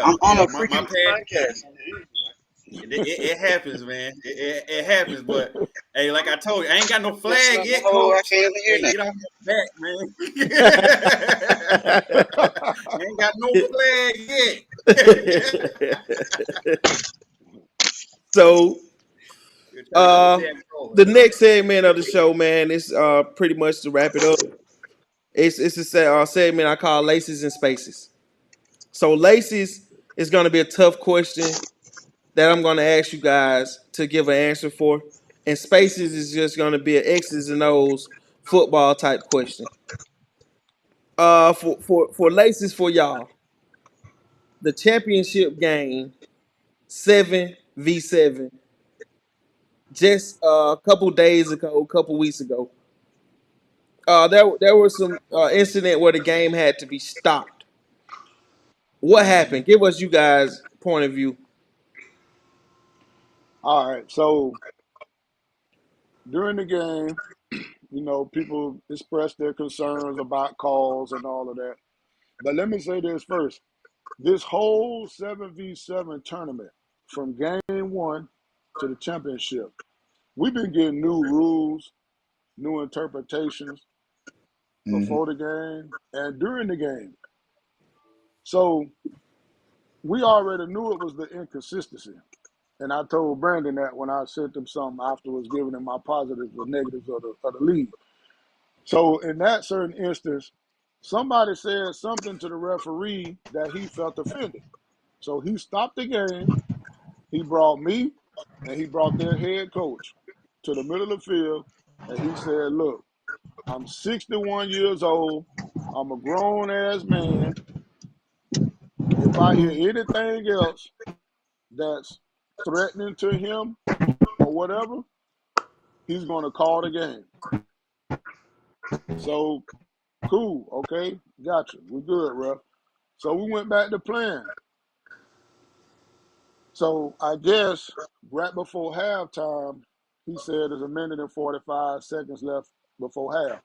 I'm on a my freaking past. podcast. It happens, man. It happens, but hey, like I told you, I ain't got no Got flag something to yet, hold. I coach. can't even hear Hey, nothing. get off my back, man. I ain't got no flag yet. So You're trying to get the uh damn rolling. the next segment of the show, man, is pretty much to wrap it up. It's a segment I call Laces and Spaces. So Laces is gonna be a tough question that I'm gonna ask you guys to give an answer for. And Spaces is just gonna be an X's and O's football type question. For Laces for y'all, the championship game 7v7 just a couple days ago, a couple weeks ago. There was some incident where the game had to be stopped. What happened? Give us you guys' point of view. All right, so during the game, people express their concerns about calls and all of that. But let me say this first. This whole 7v7 tournament, from game one to the championship, we've been getting new rules, new interpretations Mm-hmm. before the game and during the game. So we already knew it was the inconsistency. And I told Brandon that when I sent him something afterwards, giving him my positives or negatives of the league. So in that certain instance, somebody said something to the referee that he felt offended. So he stopped the game. He brought me and he brought their head coach to the middle of the field. And he said, look, I'm 61 years old. I'm a grown ass man. If I hear anything else that's threatening to him or whatever, he's going to call the game. So, cool. Okay. Gotcha. We're good, ref. So we went back to playing. So I guess right before halftime, he said there's a minute and 45 seconds left before half.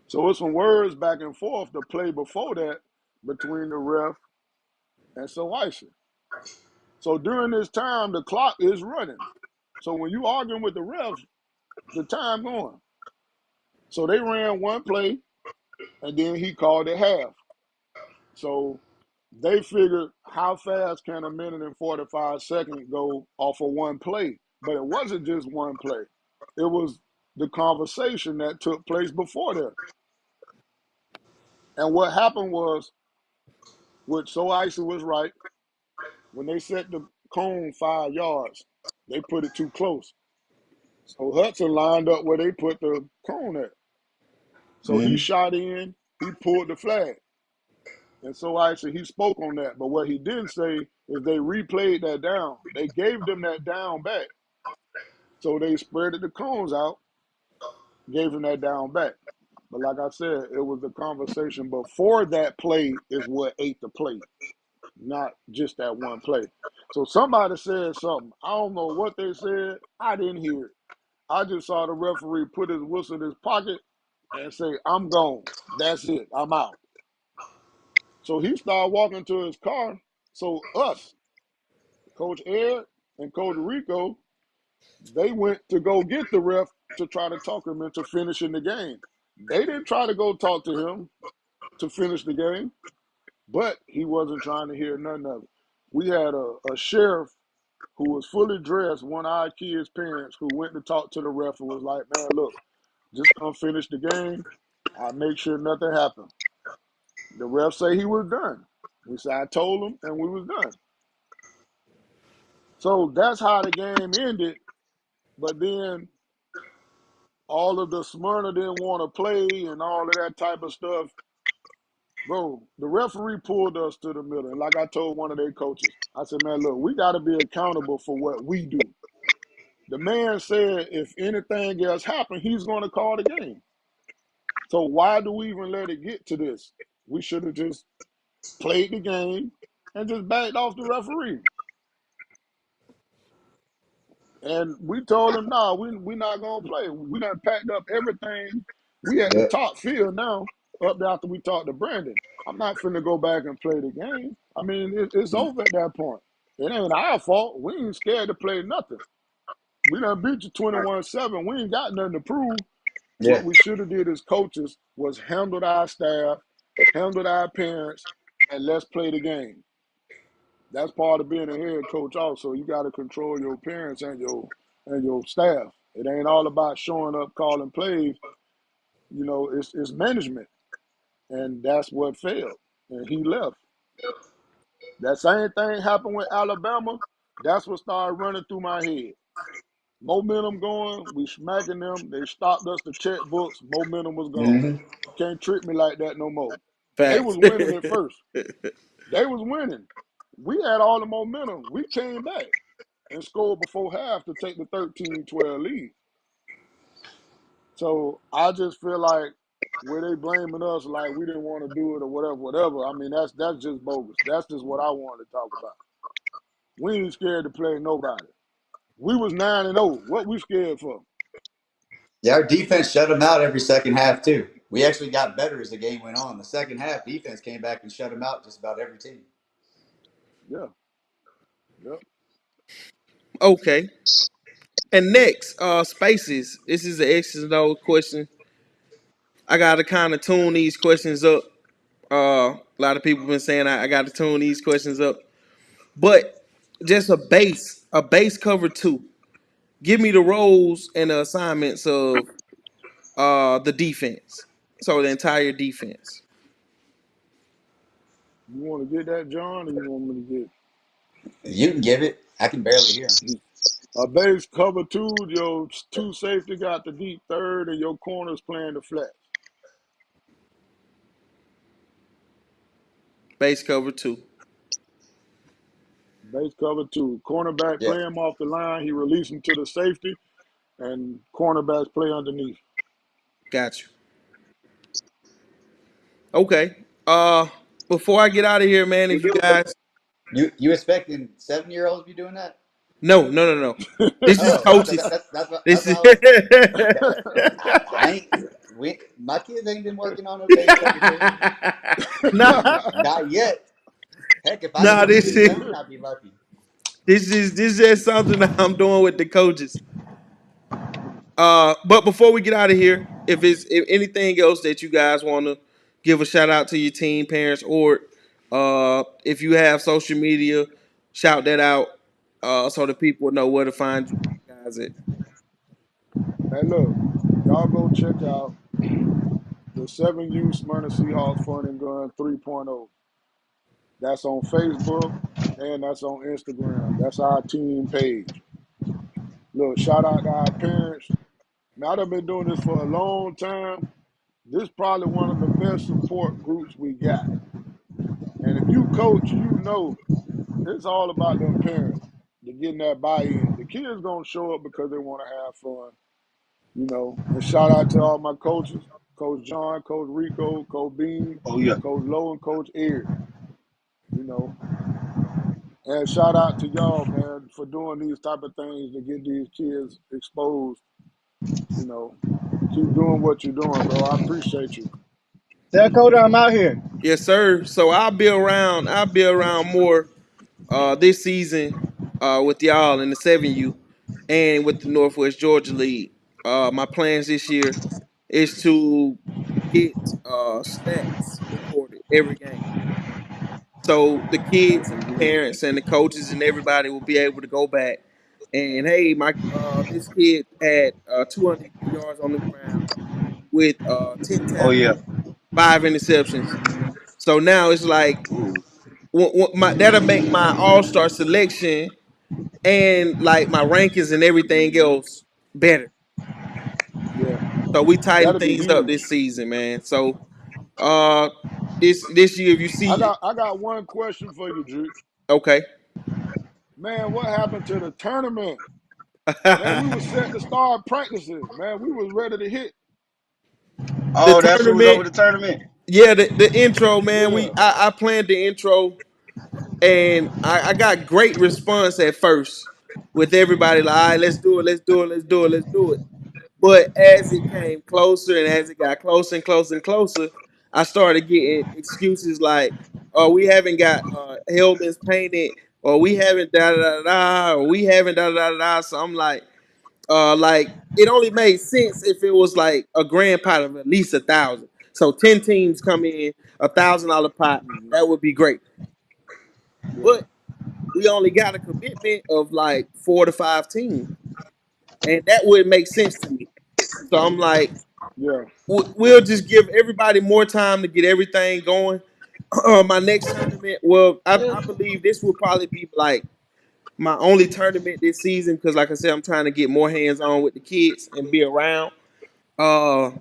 So it's some words back and forth to play before that between the ref and so icy. So during this time, the clock is running. So when you arguing with the refs, the time going. So they ran one play and then he called it half. So they figured how fast can a minute and 45 seconds go off of one play? But it wasn't just one play. It was the conversation that took place before that. And what happened was, which So Icy was right, when they set the cone 5 yards, they put it too close. So Hudson lined up where they put the cone at. So he Mm-hmm. shot in, he pulled the flag. And so actually he spoke on that. But what he didn't say is they replayed that down. They gave them that down back. So they spreaded the cones out, gave them that down back. But like I said, it was the conversation before that play is what ate the play, not just that one play. So somebody said something. I don't know what they said. I didn't hear it. I just saw the referee put his whistle in his pocket and say, I'm gone. That's it. I'm out. So he started walking to his car. So us, Coach Ed and Coach Rico, they went to go get the ref to try to talk him into finishing the game. They didn't try to go talk to him to finish the game, but he wasn't trying to hear none of it. We had a sheriff who was fully dressed, one of our kids' parents, who went to talk to the ref and was like, man, look, just come finish the game. I make sure nothing happened. The ref say he was done. He said, I told him and we was done. So that's how the game ended. But then all of the Smyrna didn't want to play and all of that type of stuff. Bro, the referee pulled us to the middle. And like I told one of their coaches, I said, man, look, we got to be accountable for what we do. The man said if anything else happened, he's going to call the game. So why do we even let it get to this? We should have just played the game and just backed off the referee. And we told him, no, we not gonna play. We done packed up everything. We at the Yeah. top field now, up there after we talked to Brandon. I'm not finna go back and play the game. I mean, it's over at that point. It ain't our fault. We ain't scared to play nothing. We done beat you 21-7. We ain't got nothing to prove. What Yeah. we should have did as coaches was handled our staff, handled our parents, and let's play the game. That's part of being a head coach also. You got to control your parents and your staff. It ain't all about showing up, calling plays. You know, it's management. And that's what failed. And he left. That same thing happened with Alabama. That's what started running through my head. Momentum going, we smacking them. They stopped us the checkbooks. Momentum was gone. Hmm. You can't trick me like that no more. They Facts. was winning at first. They was winning. We had all the momentum. We came back and scored before half to take the 13-12 lead. So I just feel like where they blaming us like we didn't want to do it or whatever, whatever. I mean, that's just bogus. That's just what I wanted to talk about. We ain't scared to play nobody. We was 9-0. What we scared for? Yeah, our defense shut them out every second half too. We actually got better as the game went on. The second half, defense came back and shut them out just about every team. Yeah, yeah. Okay. And next, spaces. This is the X's and O's question. I gotta kind of tune these questions up. A lot of people been saying I got to tune these questions up, but just a base cover two. Give me the roles and the assignments of the defense. So the entire defense. You want to get that, John, or you want me to You can give it. I can barely hear get a base cover two? Your two safety got the deep third, and your corners playing the flat. Base cover two. Base cover two. Cornerback him. play him off the line. He release him to the safety, and cornerbacks play underneath. Got you. Okay. Before I get out of here, man, if you Yeah. guys You expecting 7-year-olds be doing that? no. This is Oh, so coaches. that's This what is I was. I ain't. My kids ain't been working on no base cover two. nah, Not yet. Heck, if I nah. could get it done, I'd be lucky. This is just something that I'm doing with the coaches. But before we get out of here, if anything else that you guys want to give a shout out to your team, parents, or if you have social media, shout that out so the people know where to find you guys at. Man, look, y'all go check out the 7U Smyrna Seahawks Fun and Gun 3.0. That's on Facebook and that's on Instagram. That's our team page. Look, shout out to our parents. Now, I've been doing this for a long time. This is probably one of the best support groups we got. And if you coach, you know it's all about them parents. They're getting that buy-in. The kids gonna show up because they want to have fun, you know. And shout out to all my coaches, Coach John, Coach Rico, Coach Bean, Oh yeah. Coach Lowe, and Coach Eric, you know. And shout out to y'all, man, for doing these type of things to get these kids exposed, you know. Keep doing what you're doing, bro. I appreciate you. Tell Coda I'm out here. Yes, sir. So I'll be around. I'll be around more this season with y'all in the 7U and with the Northwest Georgia League. My plans this year is to get stats recorded every game. So the kids and the parents and the coaches and everybody will be able to go back and hey, my this kid had 203 yards on the ground with 10 Oh tackles, yeah. 5 interceptions. So now it's like that'll make my all-star selection and like my rankings and everything else better. Yeah, So we tighten that'll be things up huge. this season, man. So uh this year if you I see got I got one question for you, Drew. okay. Man, what happened to the tournament? Man, we was set to start practicing. Man, we was ready to hit. The Oh, that's who was over tournament, the tournament. yeah, the intro, man. Yeah, I planned the intro, and I got great response at first with everybody like, all right, let's do it, let's do it, let's do it, let's do it. But as it came closer and as it got closer and closer and closer, I started getting excuses like, "Oh, we haven't got helmets painted, or we haven't da da da da, or we haven't da da da da." So I'm like it only made sense if it was like a grand pot of at least 1,000. So 10 teams come in, $1,000 pot. mhm, That would be great. yeah, But we only got a commitment of like 4 to 5 teams, and that wouldn't make sense to me. So I'm like, yeah. we'll just give everybody more time to get everything going. My next tournament, well, I believe this will probably be like my only tournament this season because, like I said, I'm trying to get more hands on with the kids and be around. Uh,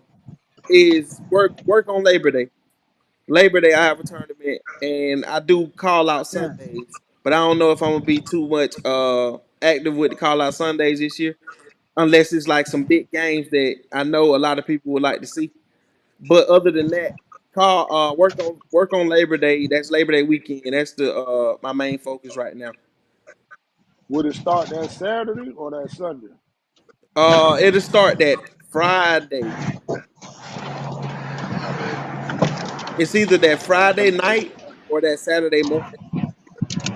is work on Labor Day. Labor Day, I have a tournament, and I do call out Sundays, but I don't know if I'm gonna be too much active with the call out Sundays this year, unless it's like some big games that I know a lot of people would like to see. But other than that, call work on Labor Day. That's Labor Day weekend. That's the my main focus right now. Would it start that Saturday or that Sunday? It'll start that Friday. It's either that Friday night or that Saturday morning,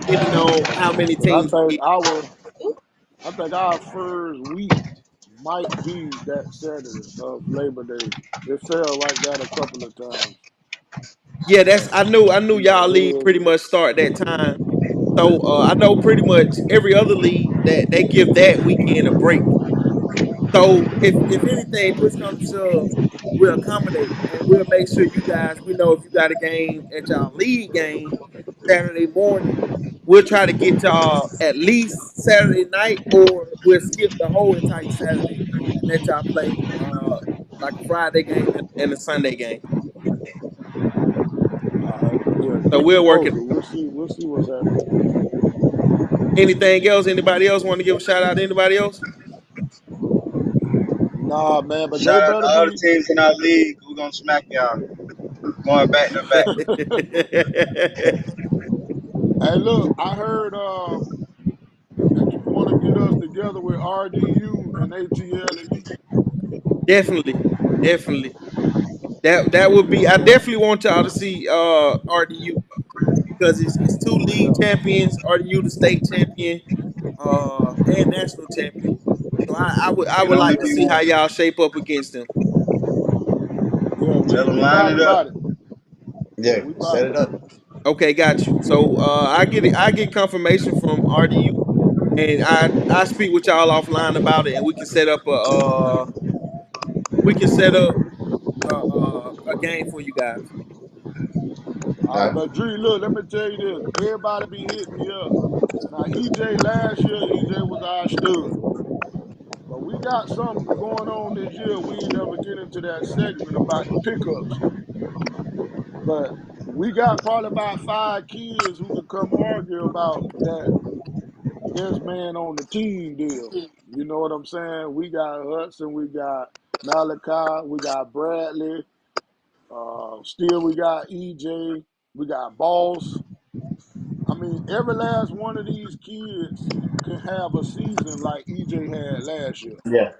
depending on how many Cause teams we get. I think our first week might be that Saturday of Labor Day. It felt like that a couple of times. Yeah, I knew We y'all got league held. pretty much start that time. So I know pretty much every other league that they give that weekend a break. So if anything, push comes to shove, we'll accommodate and we'll make sure you guys. We know if you got a game at y'all league game Saturday morning, we'll try to get y'all at least Saturday night, or we'll skip the whole entire Saturday and let y'all play like a Friday game and a Sunday game. All right, yeah, So keep me we'll work it. posted. We'll see. We'll see what's happening. Anything else? Anybody else want to give a shout out to anybody else? Nah, man, but they Shout out to better all the be. teams in our league. We're gonna smack y'all. Going back to back. Hey, look, I heard that you want to get us together with RDU and ATL. Definitely, definitely. That would be. I definitely want y'all to see RDU because it's two league Yeah, champions. RDU the state champion, and national champion. So I would Can only like to be see how one. y'all shape up against them. yeah, Tell them we line about it up. about it. Yeah, Yeah, we about set it. it up. Okay, got you. So I get confirmation from RDU, and I speak with y'all offline about it, and we can set up a game for you guys. All All right, right. but Dree, look, let me tell you this. Everybody be hitting me up. Now, EJ last year, EJ was our stud. But we got something going on this year. We ain't never get into that segment about the pickups. But we got probably about 5 kids who can come argue about that best man on the team deal. You know what I'm saying? We got Hudson, we got Malachi, we got Bradley, still we got EJ, we got Boss. I mean, every last one of these kids can have a season like EJ had last year. Yeah.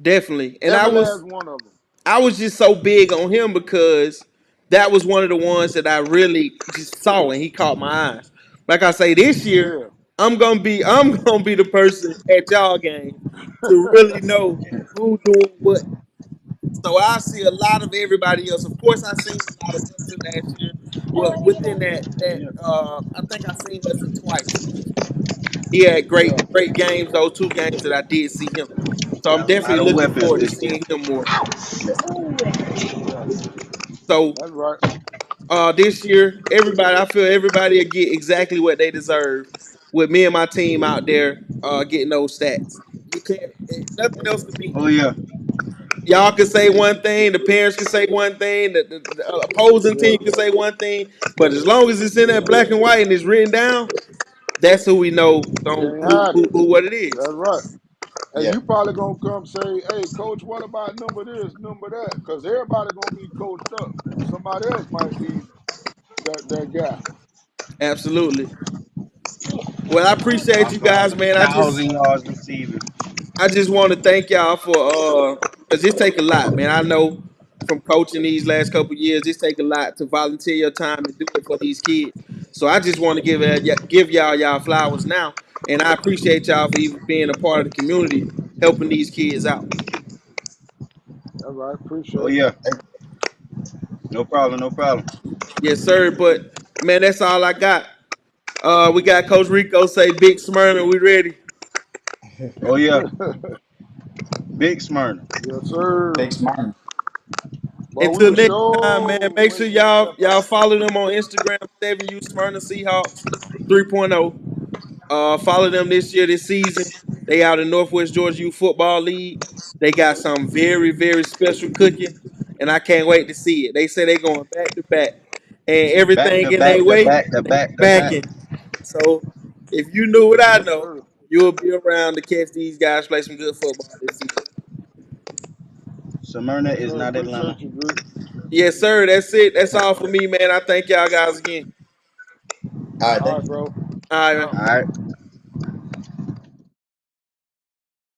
Definitely, and I Every last was one of them. I was just so big on him because that was one of the ones that I really just saw and he caught my eyes. Like I say, this year Yeah. I'm gonna be the person at y'all games to really know who doing what. So I see a lot of everybody else. Of course, I seen a lot of Hudson last year. Well, within that, I think I seen Hudson twice last year. He had Yeah. great games. Those 2 games that I did see him. So I'm Got a lot definitely of looking weapons forward to this year. seeing him more. Yeah. So That's right. this year, I feel everybody will get exactly what they deserve. With me and my team out there getting those stats, you can't. Nothing else can beat Oh that. yeah. Y'all can say one thing, the parents can say one thing, the opposing Yeah. team can say one thing, but as long as it's in that black and white and it's written down, that's who we know You don't can't who hide who, it. who what it is. That's right. And Yeah. you probably gonna come say, "Hey, coach, what about number this, number that?" Because everybody gonna be coached up. Somebody else might need that guy. Absolutely. Well, I appreciate you guys, man. I just 1,000 yards receiving. I just want to thank y'all for because this take a lot, man. I know from coaching these last couple of years, this take a lot to volunteer your time and do it for these kids. So I just want to give y'all flowers now, and I appreciate y'all for even being a part of the community, helping these kids out. All right, Oh appreciate it. yeah, no problem, no problem. Yes, sir. But man, that's all I got. We got Coach Rico say Big Smyrna. We ready? Oh yeah, big Smyrna. Yes, sir. Big Smyrna. But we Until were next time, man. sure Make sure waiting on y'all that y'all fight. follow them on Instagram. 7U Smyrna Seahawks 3.0. Follow them this season. They out in Northwest Georgia Youth Football League. They got some very, very special cooking, and I can't wait to see it. They say they going back to back, and Back everything to in back their to way, back to they back to back. backing. So if you knew what I Yes, know, sir. you'll be around to catch these guys play some good football this season. Smyrna Yes, is sir. not Atlanta. Appreciate you, Drake. Yes, sir. That's it. That's all for me, man. I thank y'all guys again. All right, All thank right, you. bro. All right, man. Out. All right.